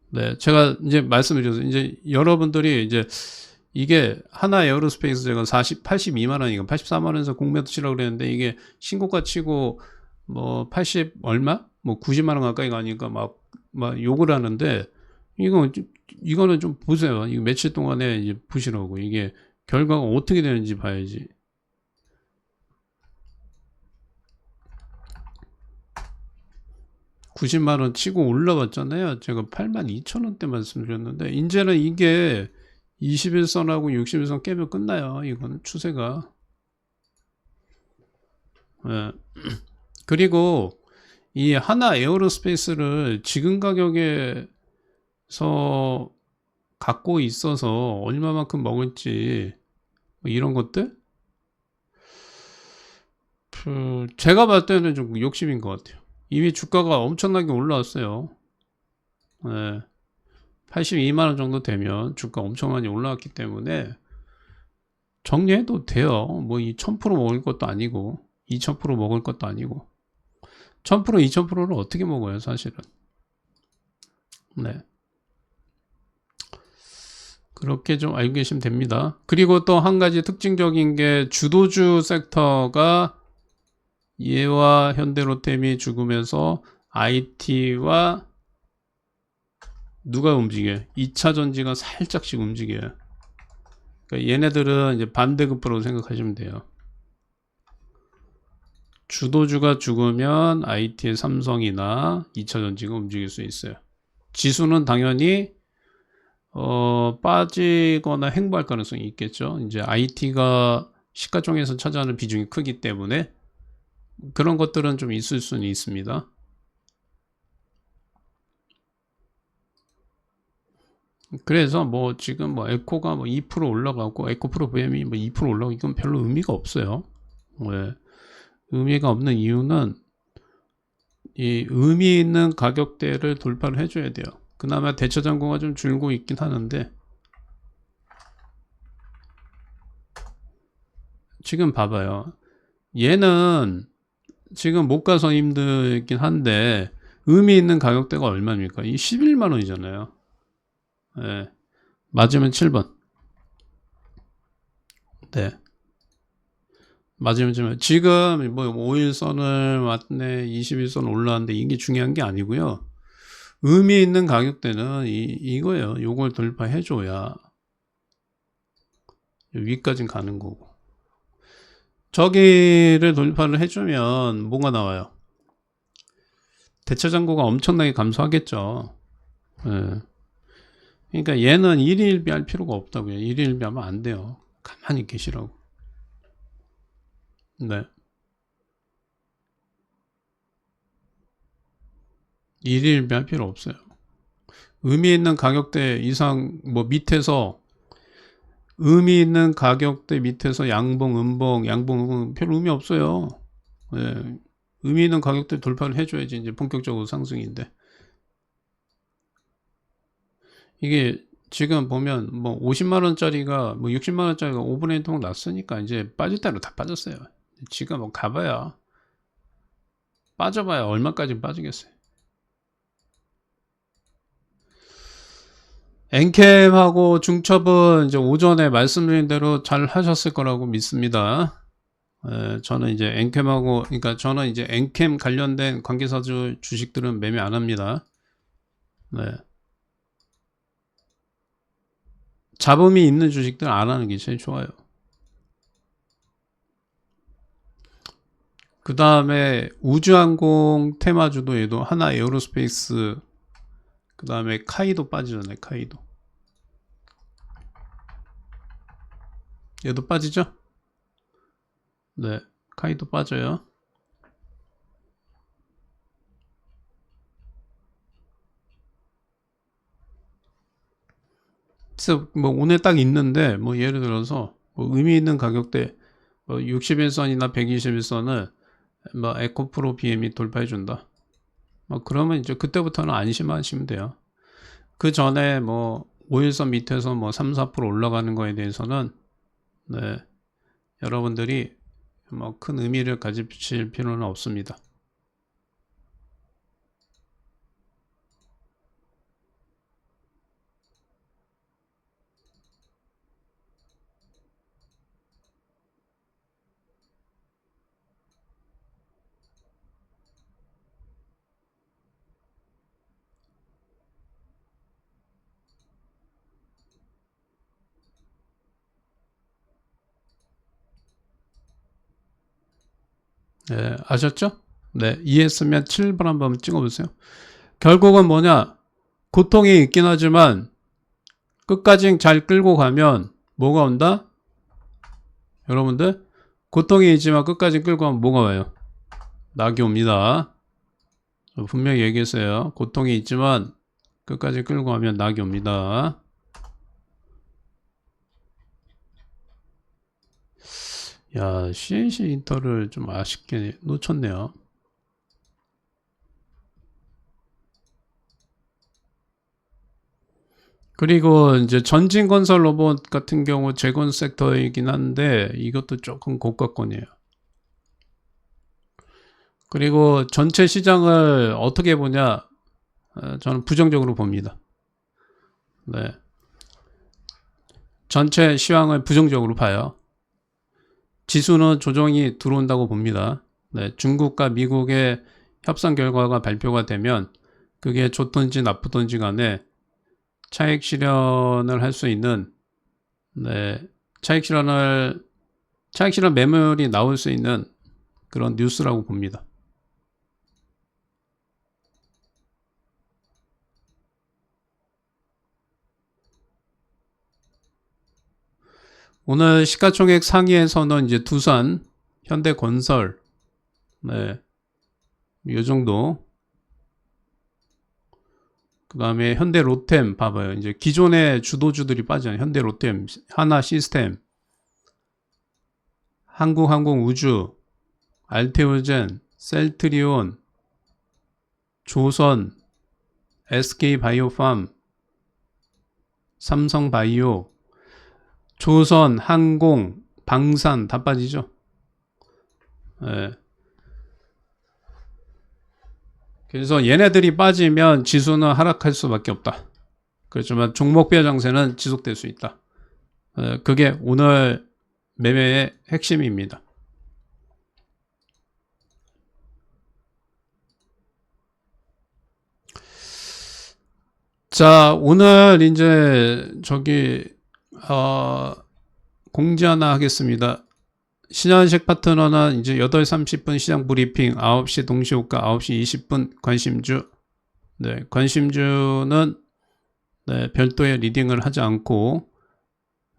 네, 제가 이제 말씀드렸어요. 이제 여러분들이 이제 이게 하나 에어로스페이스 제가 82만 원인가 84만 원에서 공매도 치라고 그랬는데 이게 신고가 치고 뭐 80 얼마? 뭐 90만 원 가까이 가니까 막 욕을 하는데 이거는 좀 보세요. 이거 며칠 동안에 이제 보시라고 이게 결과가 어떻게 되는지 봐야지. 90만원 치고 올라갔잖아요. 제가 82,000원대 말씀드렸는데 이제는 이게 21선하고 61선 깨면 끝나요. 이건 추세가. 예. 그리고 이 하나 에어로스페이스를 지금 가격에서 갖고 있어서 얼마만큼 먹을지 뭐 이런 것들 제가 봤을 때는 좀 욕심인 것 같아요. 이미 주가가 엄청나게 올라왔어요. 네. 82만원 정도 되면 주가 엄청 많이 올라왔기 때문에 정리해도 돼요. 뭐 이 1000% 먹을 것도 아니고 2000% 먹을 것도 아니고 1000% 2000%를 어떻게 먹어요 사실은. 네. 그렇게 좀 알고 계시면 됩니다. 그리고 또 한 가지 특징적인 게 주도주 섹터가 얘와 현대로템이 죽으면서 IT와 누가 움직여요? 2차전지가 살짝씩 움직여요. 그러니까 얘네들은 이제 반대급부로 생각하시면 돼요. 주도주가 죽으면 IT의 삼성이나 2차전지가 움직일 수 있어요. 지수는 당연히 빠지거나 행보할 가능성이 있겠죠. 이제 IT가 시가총액에서 차지하는 비중이 크기 때문에 그런 것들은 좀 있을 수는 있습니다. 그래서 뭐 지금 뭐 에코가 뭐 2% 올라가고 에코프로 VM이 뭐 2% 올라가고 이건 별로 의미가 없어요. 왜? 의미가 없는 이유는 이 의미 있는 가격대를 돌파를 해줘야 돼요. 그나마 대처 잔고가 좀 줄고 있긴 하는데 지금 봐봐요. 얘는 지금 못 가서 힘들긴 한데 의미 있는 가격대가 얼마입니까? 이 11만 원이잖아요. 네. 맞으면 7번. 네. 맞으면 지금 뭐 5일선을 왔네, 21선 올라왔는데 이게 중요한 게 아니고요. 의미 있는 가격대는 이거예요. 요걸 돌파해줘야 위까지 가는 거고. 저기를 돌파를 해주면 뭐가 나와요? 대체 잔고가 엄청나게 감소하겠죠. 예. 그러니까 얘는 일희일비할 필요가 없다고요. 일희일비하면 안 돼요. 가만히 계시라고. 네. 일희일비할 필요 없어요. 의미 있는 가격대 이상 뭐 밑에서 의미 있는 가격대 밑에서 양봉, 음봉 별 의미 없어요. 예. 의미 있는 가격대 돌파를 해줘야지 이제 본격적으로 상승인데 이게 지금 보면 뭐 50만 원짜리가 뭐 60만 원짜리가 5분의 1 통 났으니까 이제 빠질 대로 다 빠졌어요. 지금 뭐 가봐야 빠져봐야 얼마까지 빠지겠어요. 엔캠하고 중첩은 이제 오전에 말씀드린 대로 잘 하셨을 거라고 믿습니다. 저는 이제 엔캠하고, 그러니까 저는 이제 엔캠 관련된 관계사주 주식들은 매매 안 합니다. 네. 잡음이 있는 주식들 안 하는 게 제일 좋아요. 그 다음에 우주항공 테마주도 얘도 하나 에어로스페이스, 그 다음에 카이도 빠지잖아요. 카이도. 얘도 빠지죠? 네. 카이도 빠져요. 그래서 뭐 오늘 딱 있는데 뭐 예를 들어서 뭐 의미 있는 가격대 뭐 61선이나 121선을 뭐 에코프로 BM이 돌파해 준다. 뭐 그러면 이제 그때부터는 안심하시면 돼요. 그 전에 뭐 5일선 밑에서 뭐 3, 4% 올라가는 거에 대해서는 네, 여러분들이 뭐 큰 의미를 가지실 필요는 없습니다. 네, 아셨죠? 네, 이해했으면 7번 한번 찍어보세요. 결국은 뭐냐? 고통이 있긴 하지만 끝까지 잘 끌고 가면 뭐가 온다? 여러분들, 고통이 있지만 끝까지 끌고 가면 뭐가 와요? 낙이 옵니다. 분명히 얘기했어요. 고통이 있지만 끝까지 끌고 가면 낙이 옵니다. 야, CNC 인터를 좀 아쉽게 놓쳤네요. 그리고 이제 전진건설 로봇 같은 경우 재건 섹터이긴 한데 이것도 조금 고가권이에요. 그리고 전체 시장을 어떻게 보냐? 저는 부정적으로 봅니다. 네. 전체 시황을 부정적으로 봐요. 지수는 조정이 들어온다고 봅니다. 네. 중국과 미국의 협상 결과가 발표가 되면 그게 좋든지 나쁘든지 간에 차익 실현을 할 수 있는, 네, 차익 실현 매물이 나올 수 있는 그런 뉴스라고 봅니다. 오늘 시가총액 상위에서는 이제 두산, 현대건설, 네, 이 정도. 그 다음에 현대로템 봐봐요. 이제 기존의 주도주들이 빠져요. 현대로템, 하나시스템, 한국항공우주, 알테오젠, 셀트리온, 조선, SK바이오팜, 삼성바이오, 조선, 항공, 방산 다 빠지죠. 네. 그래서 얘네들이 빠지면 지수는 하락할 수밖에 없다. 그렇지만 종목별 장세는 지속될 수 있다. 그게 오늘 매매의 핵심입니다. 자, 오늘 이제 공지 하나 하겠습니다. 신현식 파트너는 이제 8시 30분 시장 브리핑, 9시 동시호가, 9시 20분 관심주. 네, 관심주는 네, 별도의 리딩을 하지 않고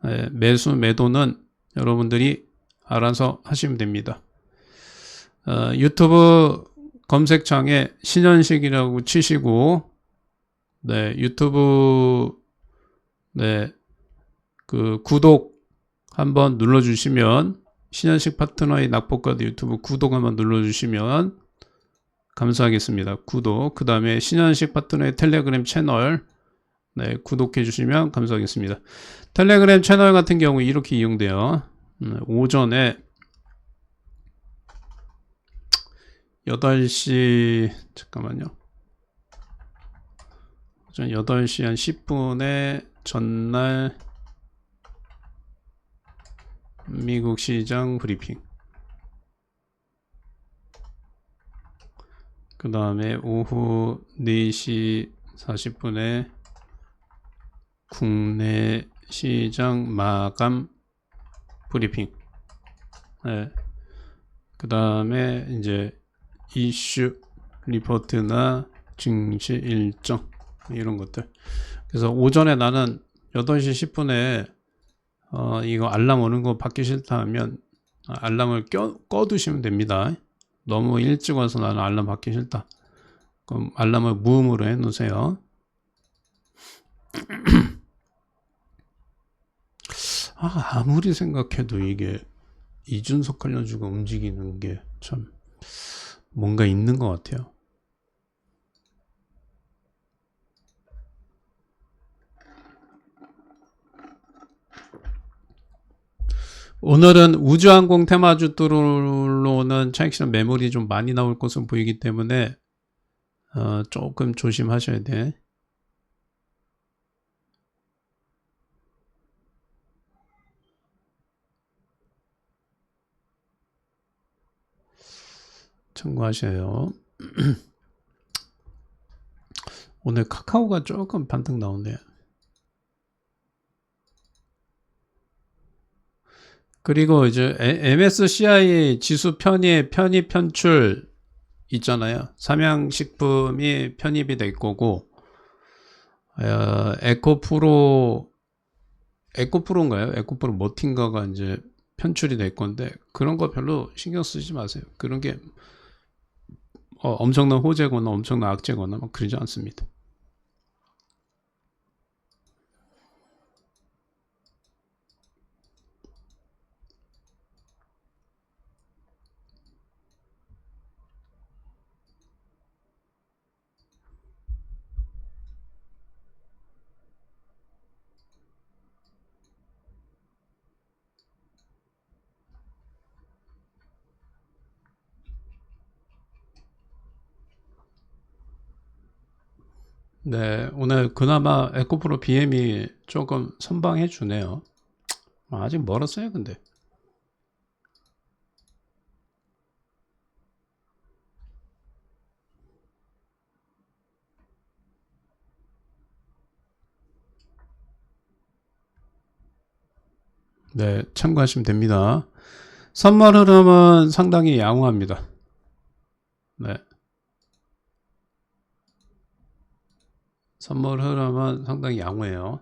네, 매수 매도는 여러분들이 알아서 하시면 됩니다. 유튜브 검색창에 신현식이라고 치시고 네, 유튜브 네, 그 구독 한번 눌러주시면 신현식 파트너의 낙폭과도 유튜브 구독 한번 눌러주시면 감사하겠습니다. 구독. 그 다음에 신현식 파트너의 텔레그램 채널 네, 구독해 주시면 감사하겠습니다. 텔레그램 채널 같은 경우 이렇게 이용돼요. 오전에 8시 잠깐만요. 오전 8시 한 10분에 전날 미국 시장 브리핑. 그 다음에 오후 4시 40분에 국내 시장 마감 브리핑. 네. 그 다음에 이제 이슈 리포트나 증시 일정 이런 것들. 그래서 오전에 나는 8시 10분에 이거 알람 오는 거 받기 싫다 하면 알람을 꺼두시면 됩니다. 너무 일찍 와서 나는 알람 받기 싫다. 그럼 알람을 무음으로 해 놓으세요. 아무리 생각해도 이게 이준석 관련주가 움직이는 게 참 뭔가 있는 것 같아요. 오늘은 우주항공 테마주들로는 차익실현 매물이 좀 많이 나올 것으로 보이기 때문에 조금 조심하셔야 돼. 참고하셔요. 오늘 카카오가 조금 반등 나오네요. 그리고 이제 MSCI 지수 편입 편출 있잖아요. 삼양식품이 편입이 될 거고, 에코프로인가요? 에코프로 머틴가가 이제 편출이 될 건데, 그런 거 별로 신경 쓰지 마세요. 그런 게 엄청난 호재거나 엄청난 악재거나 막 그러지 않습니다. 네, 오늘 그나마 에코프로 BM이 조금 선방해 주네요. 아직 멀었어요, 근데. 네, 참고하시면 됩니다. 선물 흐름은 상당히 양호합니다. 네, 선물 흐름은 상당히 양호해요.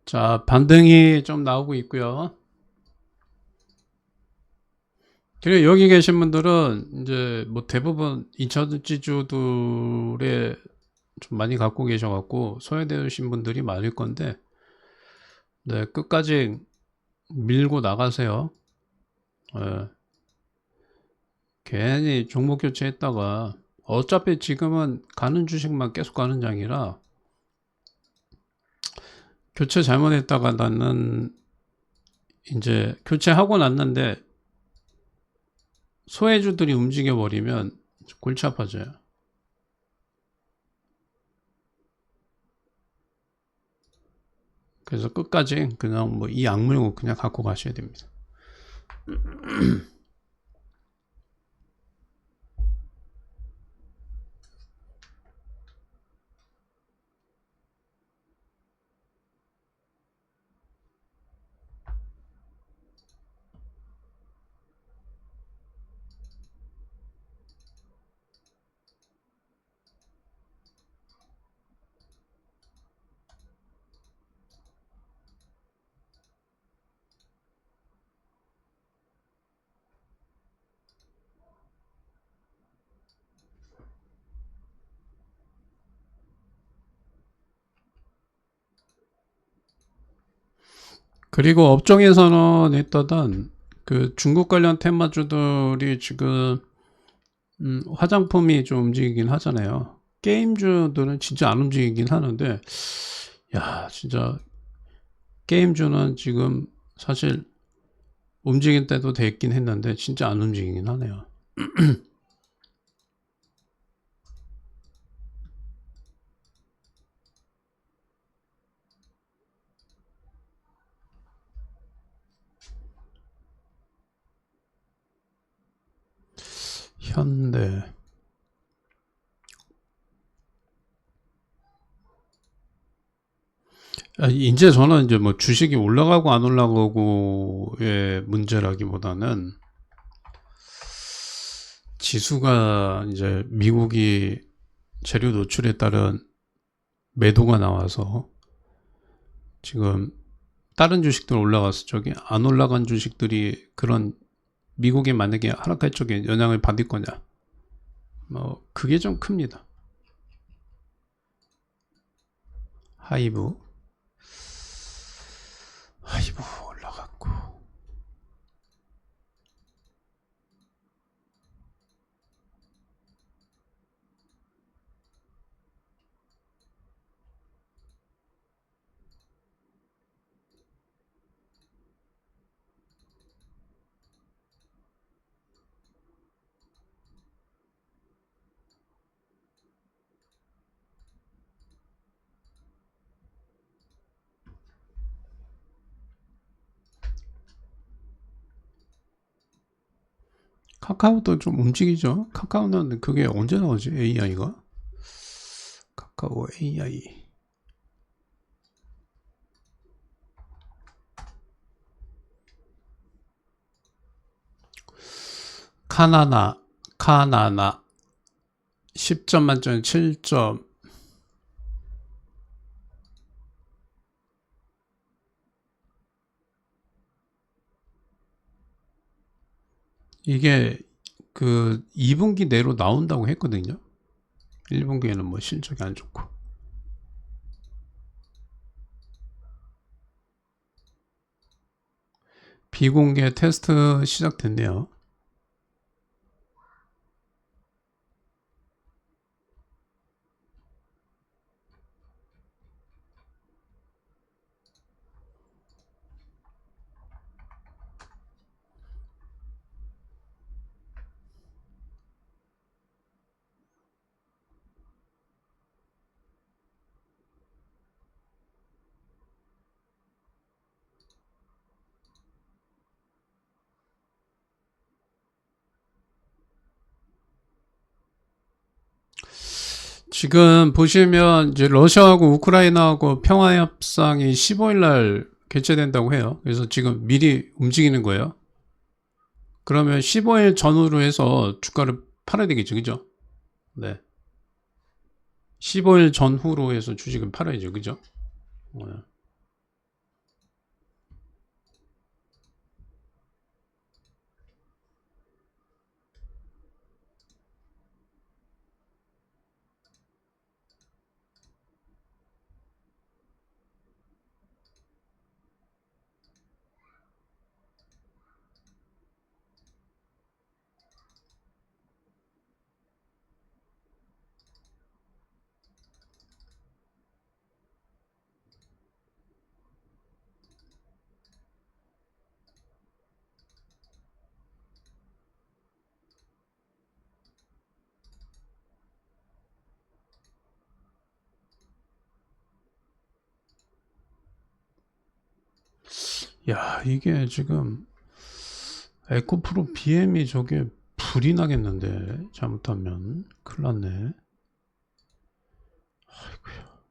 자, 반등이 좀 나오고 있고요. 그리고 여기 계신 분들은 이제 뭐 대부분 2차 지주들에 좀 많이 갖고 계셔갖고 소외되신 분들이 많을 건데, 네, 끝까지 밀고 나가세요. 예, 괜히 종목 교체했다가 어차피 지금은 가는 주식만 계속 가는 장이라 교체 잘못했다가 나는 이제 교체하고 났는데 소외주들이 움직여 버리면 골치 아파져요. 그래서 끝까지 그냥 뭐 이 악물고 그냥 갖고 가셔야 됩니다. 그리고 업종에서는 일단은 그 중국 관련 테마주들이 지금 화장품이 좀 움직이긴 하잖아요. 게임주들은 진짜 안 움직이긴 하는데, 야, 진짜 게임주는 지금 사실 움직일 때도 됐긴 했는데 진짜 안 움직이긴 하네요. 현대. 이제 저는 이제 뭐 주식이 올라가고 안 올라가고의 문제라기보다는 지수가 이제 미국이 재료 노출에 따른 매도가 나와서 지금 다른 주식들 올라가서 저기 안 올라간 주식들이 그런 미국이 만약에 하락할 쪽에 영향을 받을 거냐, 뭐 그게 좀 큽니다. 하이브 올라갔고, 카카오도 좀 움직이죠. 카카오는 그게 언제 나오지? AI가? 카카오 AI. 카나나 10점 만점에 7점. 이게 그 2분기 내로 나온다고 했거든요. 1분기에는 뭐 실적이 안 좋고. 비공개 테스트 시작됐네요. 지금 보시면 이제 러시아하고 우크라이나하고 평화협상이 15일 날 개최된다고 해요. 그래서 지금 미리 움직이는 거예요. 그러면 15일 전후로 해서 주가를 팔아야 되겠죠, 그죠? 네. 15일 전후로 해서 주식을 팔아야죠, 그죠? 네. 야, 이게 지금 에코프로 BM이 저게 불이 나겠는데 잘못하면 큰일 났네. 아이고야.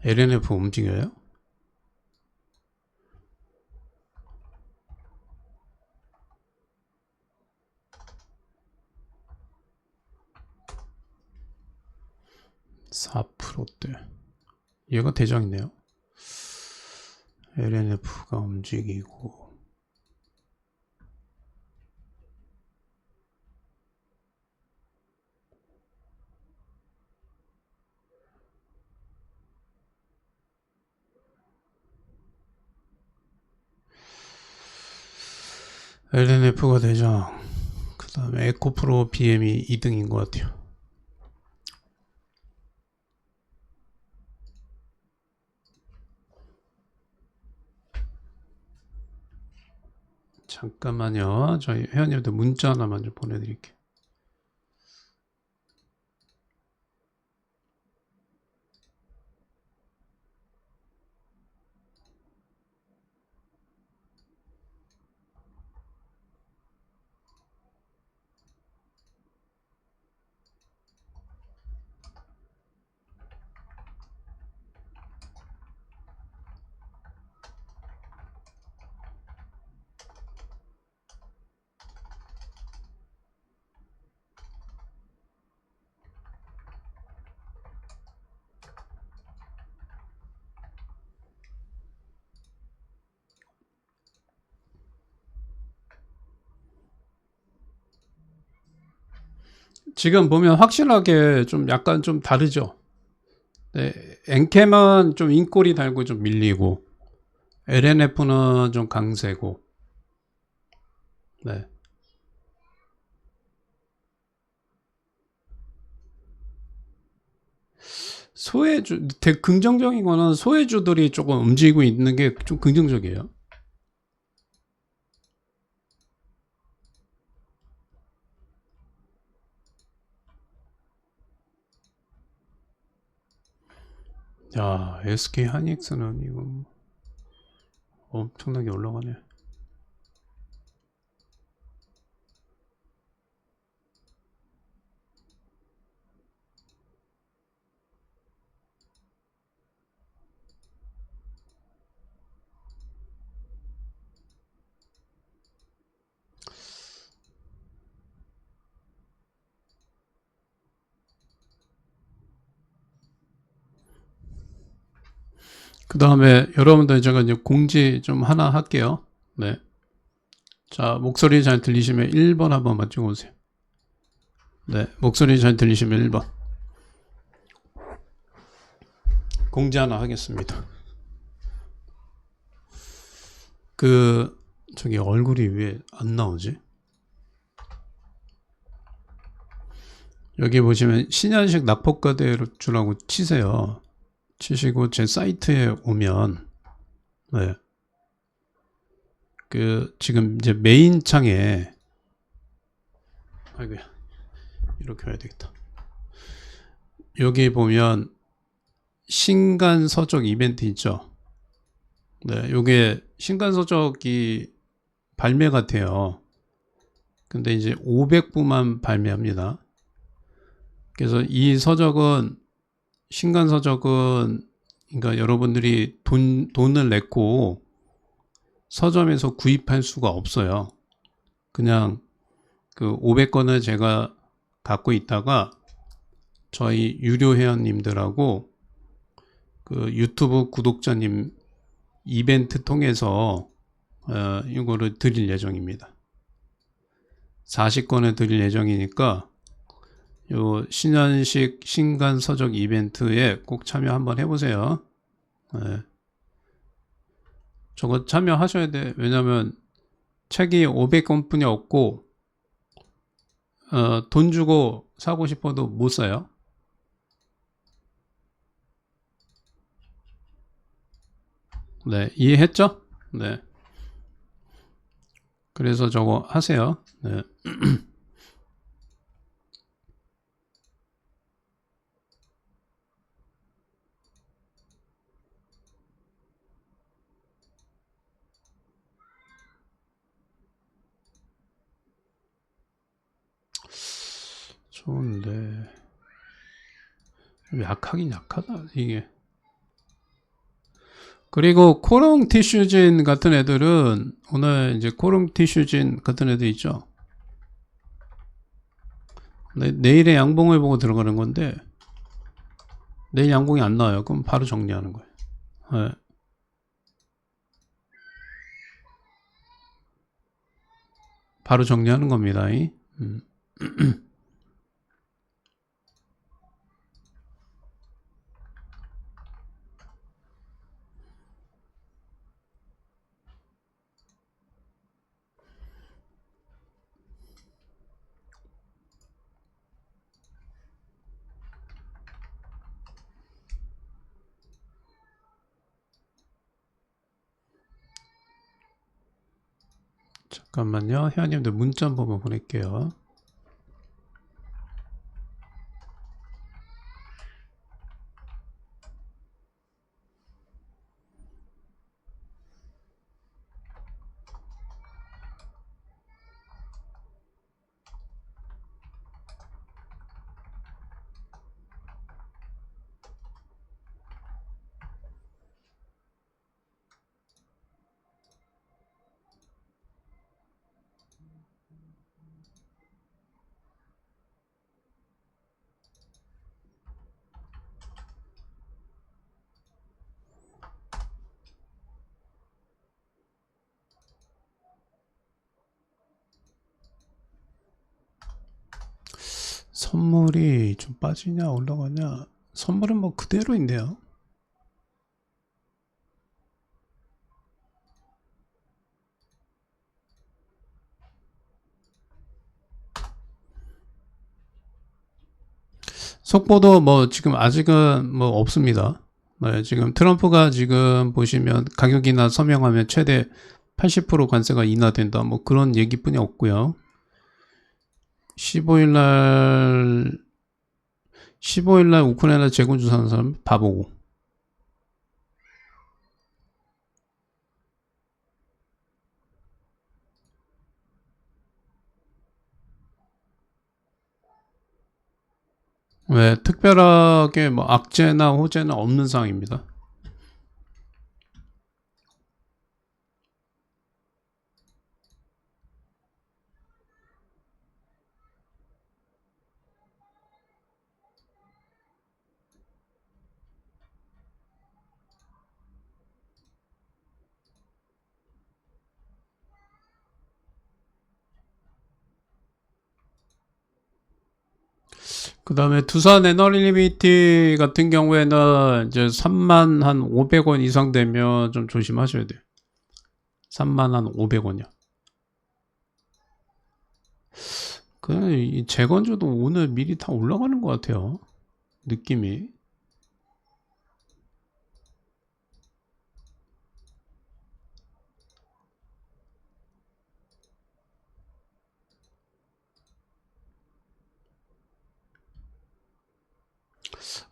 LNF 움직여요? (4%대) 얘가 대장이네요. LNF가 움직이고, LNF가 대장, 그 다음에 에코프로 BM이 2등인 것 같아요. 잠깐만요. 저희 회원님들 문자 하나만 좀 보내드릴게요. 지금 보면 확실하게 좀 약간 좀 다르죠. 네, 엔캠은 좀 인꼬리 달고 좀 밀리고, LNF는 좀 강세고, 네. 소외주, 되게 긍정적인 거는 소외주들이 조금 움직이고 있는 게 좀 긍정적이에요. 야, SK 하이닉스는 이거 엄청나게 올라가네. 그 다음에 여러분들 제가 이제 공지 좀 하나 할게요. 네. 자, 목소리 잘 들리시면 1번 한번 맞춰보세요. 네, 목소리 잘 들리시면 1번. 공지 하나 하겠습니다. 저기 얼굴이 왜 안 나오지? 여기 보시면 신현식 납포가대주라고 치세요. 치시고 제 사이트에 오면, 네. 지금 이제 메인 창에, 아이고야, 이렇게 해야 되겠다. 여기 보면 신간서적 이벤트 있죠? 네, 요게 신간서적이 발매가 돼요. 근데 이제 500부만 발매합니다. 그래서 이 서적은, 신간서적은, 그러니까 여러분들이 돈을 냈고 서점에서 구입할 수가 없어요. 그냥 그 500권을 제가 갖고 있다가 저희 유료 회원님들하고 그 유튜브 구독자님 이벤트 통해서 이거를 드릴 예정입니다. 40권을 드릴 예정이니까 요 신현식 신간 서적 이벤트에 꼭 참여 한번 해보세요. 네. 저거 참여하셔야 돼. 왜냐면 책이 500권뿐이 없고 돈 주고 사고 싶어도 못 사요. 네, 이해했죠? 네. 그래서 저거 하세요. 네. 좋은데 약하긴 약하다 이게. 그리고 코롱 티슈진 같은 애들은 오늘 이제 코롱 티슈진 같은 애들 있죠. 내일의 양봉을 보고 들어가는 건데 내일 양봉이 안 나와요. 그럼 바로 정리하는 거예요. 네. 바로 정리하는 겁니다. 잠깐만요. 회원님들 문자 한번 보낼게요. 선물이 좀 빠지냐 올라가냐. 선물은 뭐 그대로 있네요. 속보도 뭐 지금 아직은 뭐 없습니다. 네, 지금 트럼프가 지금 보시면 가격이나 서명하면 최대 80% 관세가 인하된다. 뭐 그런 얘기뿐이 없고요. 15일 날 15일 날 우크라이나 재건 주사하는 사람 바보고. 왜 특별하게 뭐 악재나 호재는 없는 상황입니다. 그 다음에 두산 에너리비티 같은 경우에는 이제 3만 한 500원 이상 되면 좀 조심하셔야 돼요. 3만 한 500원이요. 이 재건주도 오늘 미리 다 올라가는 것 같아요. 느낌이.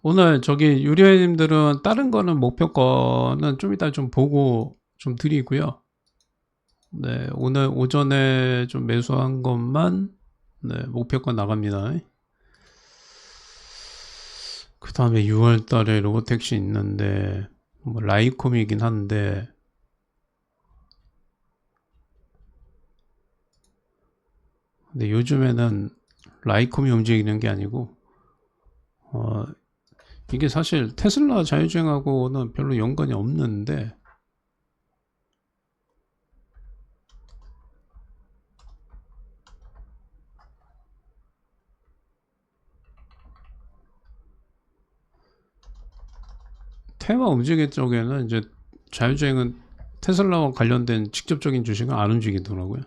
오늘 저기 유료님들은 다른 거는 목표가는 좀 이따 좀 보고 좀 드리고요. 네, 오늘 오전에 좀 매수한 것만 네, 목표가 나갑니다. 그 다음에 6월 달에 로보택시 있는데 뭐 라이콤이긴 한데 근데 요즘에는 라이콤이 움직이는 게 아니고 어, 이게 사실 테슬라 자율주행하고는 별로 연관이 없는데 테마 움직일 쪽에는 이제 자율주행은 테슬라와 관련된 직접적인 주식은 안 움직이더라고요.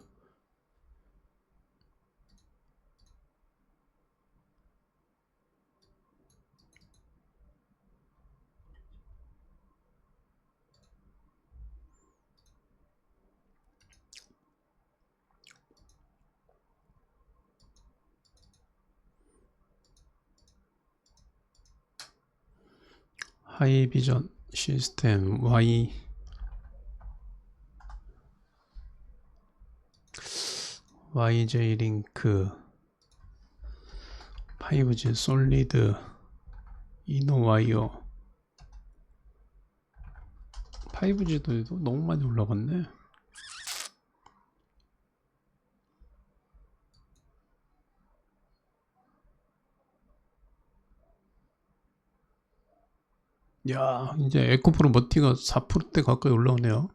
하이비전 시스템 YJ링크 5G 솔리드 이노와이어 5G도 너무 많이 올라갔네. 야, 이제 에코프로 머티가 4%대 가까이 올라오네요.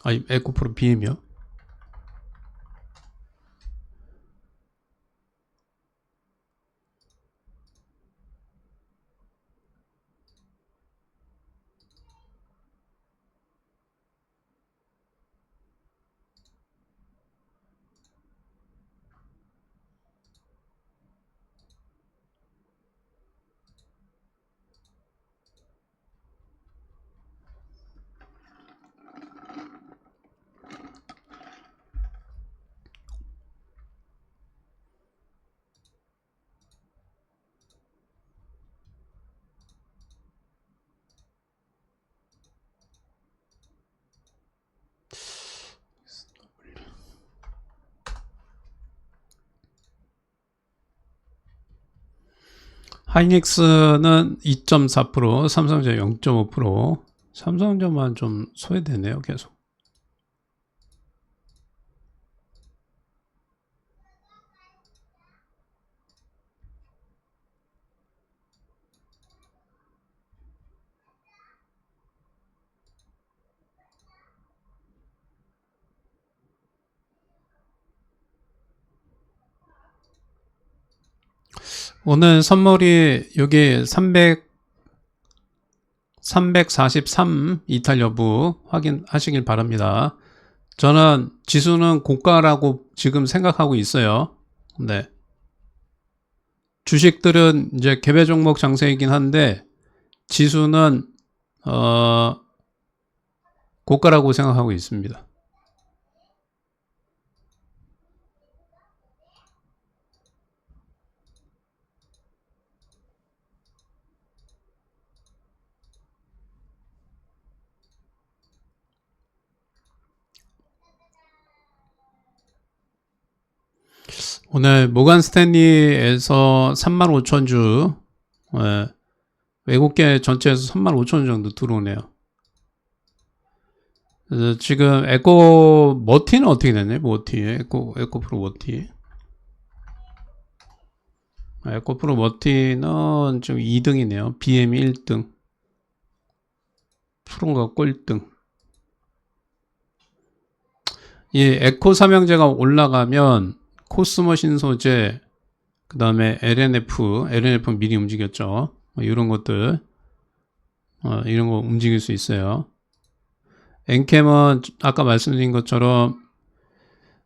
아니, 에코프로 BM이요. 하이닉스는 2.4%, 삼성전자 0.5%, 삼성전자만 좀 소외되네요, 계속. 오늘 선물이 여기 300 343 이탈 여부 확인하시길 바랍니다. 저는 지수는 고가라고 지금 생각하고 있어요. 네. 주식들은 이제 개별 종목 장세이긴 한데 지수는 고가라고 생각하고 있습니다. 오늘 모간 스탠리에서 35,000주, 외국계 전체에서 35,000주 정도 들어오네요. 그래서 지금 에코 머티는 어떻게 됐네? 머티, 에코프로 머티. 에코프로 머티는 지금 2등이네요. BM이 1등. 프로가 꼴등. 이 에코 삼형제가 올라가면 코스모 신소재, 그 다음에 LNF 미리 움직였죠. 이런 것들, 이런 거 움직일 수 있어요. 엔캠은 아까 말씀드린 것처럼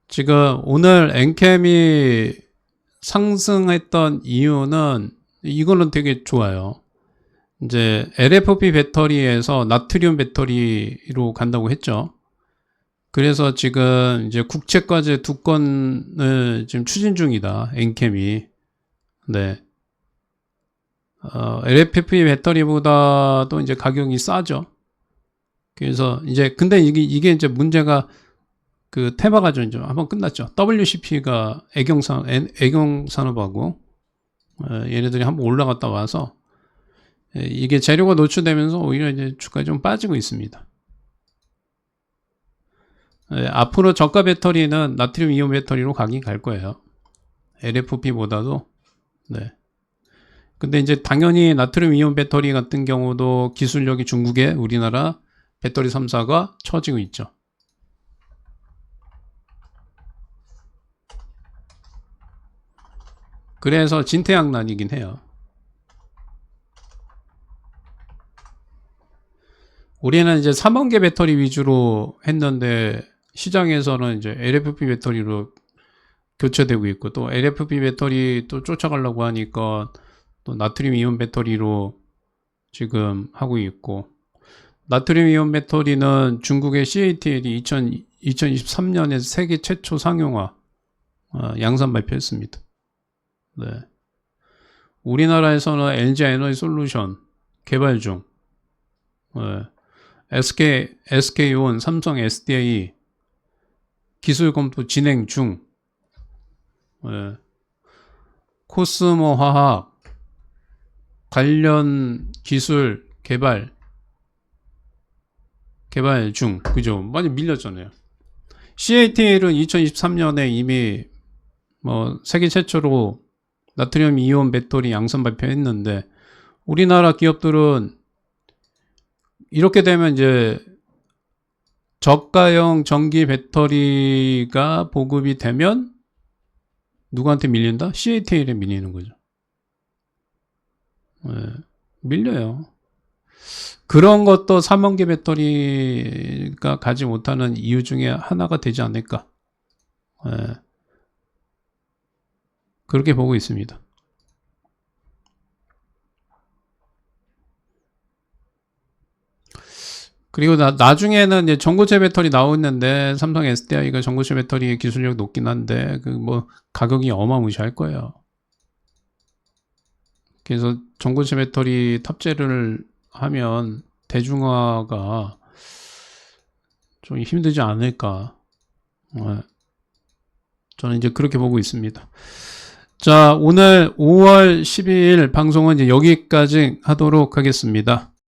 지금 오늘 엔캠이 상승했던 이유는 이거는 되게 좋아요. 이제 LFP 배터리에서 나트륨 배터리로 간다고 했죠. 그래서 지금 이제 국채과제 2건을 지금 추진 중이다. 엔캠이. 네. LFP 배터리보다도 이제 가격이 싸죠. 그래서 이제 근데 이게 이제 문제가 그 테마가 좀 한번 끝났죠. WCP가 애경산업하고 얘네들이 한번 올라갔다 와서 이게 재료가 노출되면서 오히려 이제 주가가 좀 빠지고 있습니다. 앞으로 저가 배터리는 나트륨 이온 배터리로 가긴 갈 거예요. LFP보다도. 네. 근데 이제 당연히 나트륨 이온 배터리 같은 경우도 기술력이 중국에 우리나라 배터리 3사가 처지고 있죠. 그래서 진퇴양난이긴 해요. 우리는 이제 3원계 배터리 위주로 했는데 시장에서는 이제 LFP 배터리로 교체되고 있고 또 LFP 배터리 또 쫓아가려고 하니까 또 나트륨 이온 배터리로 지금 하고 있고 나트륨 이온 배터리는 중국의 CATL이 2023년에 세계 최초 상용화 양산 발표했습니다. 네. 우리나라에서는 LG 에너지 솔루션 개발 중, SK온, 삼성 SDI 기술 검토 진행 중, 코스모 화학 관련 기술 개발 중, 그죠? 많이 밀렸잖아요. CATL은 2023년에 이미 세계 최초로 나트륨 이온 배터리 양산 발표했는데 우리나라 기업들은 이렇게 되면 이제 저가형 전기 배터리가 보급이 되면 누구한테 밀린다? CATL에 밀리는 거죠. 밀려요. 그런 것도 3원계 배터리가 가지 못하는 이유 중에 하나가 되지 않을까. 그렇게 보고 있습니다. 그리고 나중에는 이제 전고체 배터리 나오는데 삼성 SDI가 전고체 배터리의 기술력 높긴 한데 가격이 어마무시할 거예요. 그래서 전고체 배터리 탑재를 하면 대중화가 좀 힘들지 않을까. 저는 이제 그렇게 보고 있습니다. 자, 오늘 5월 12일 방송은 이제 여기까지 하도록 하겠습니다.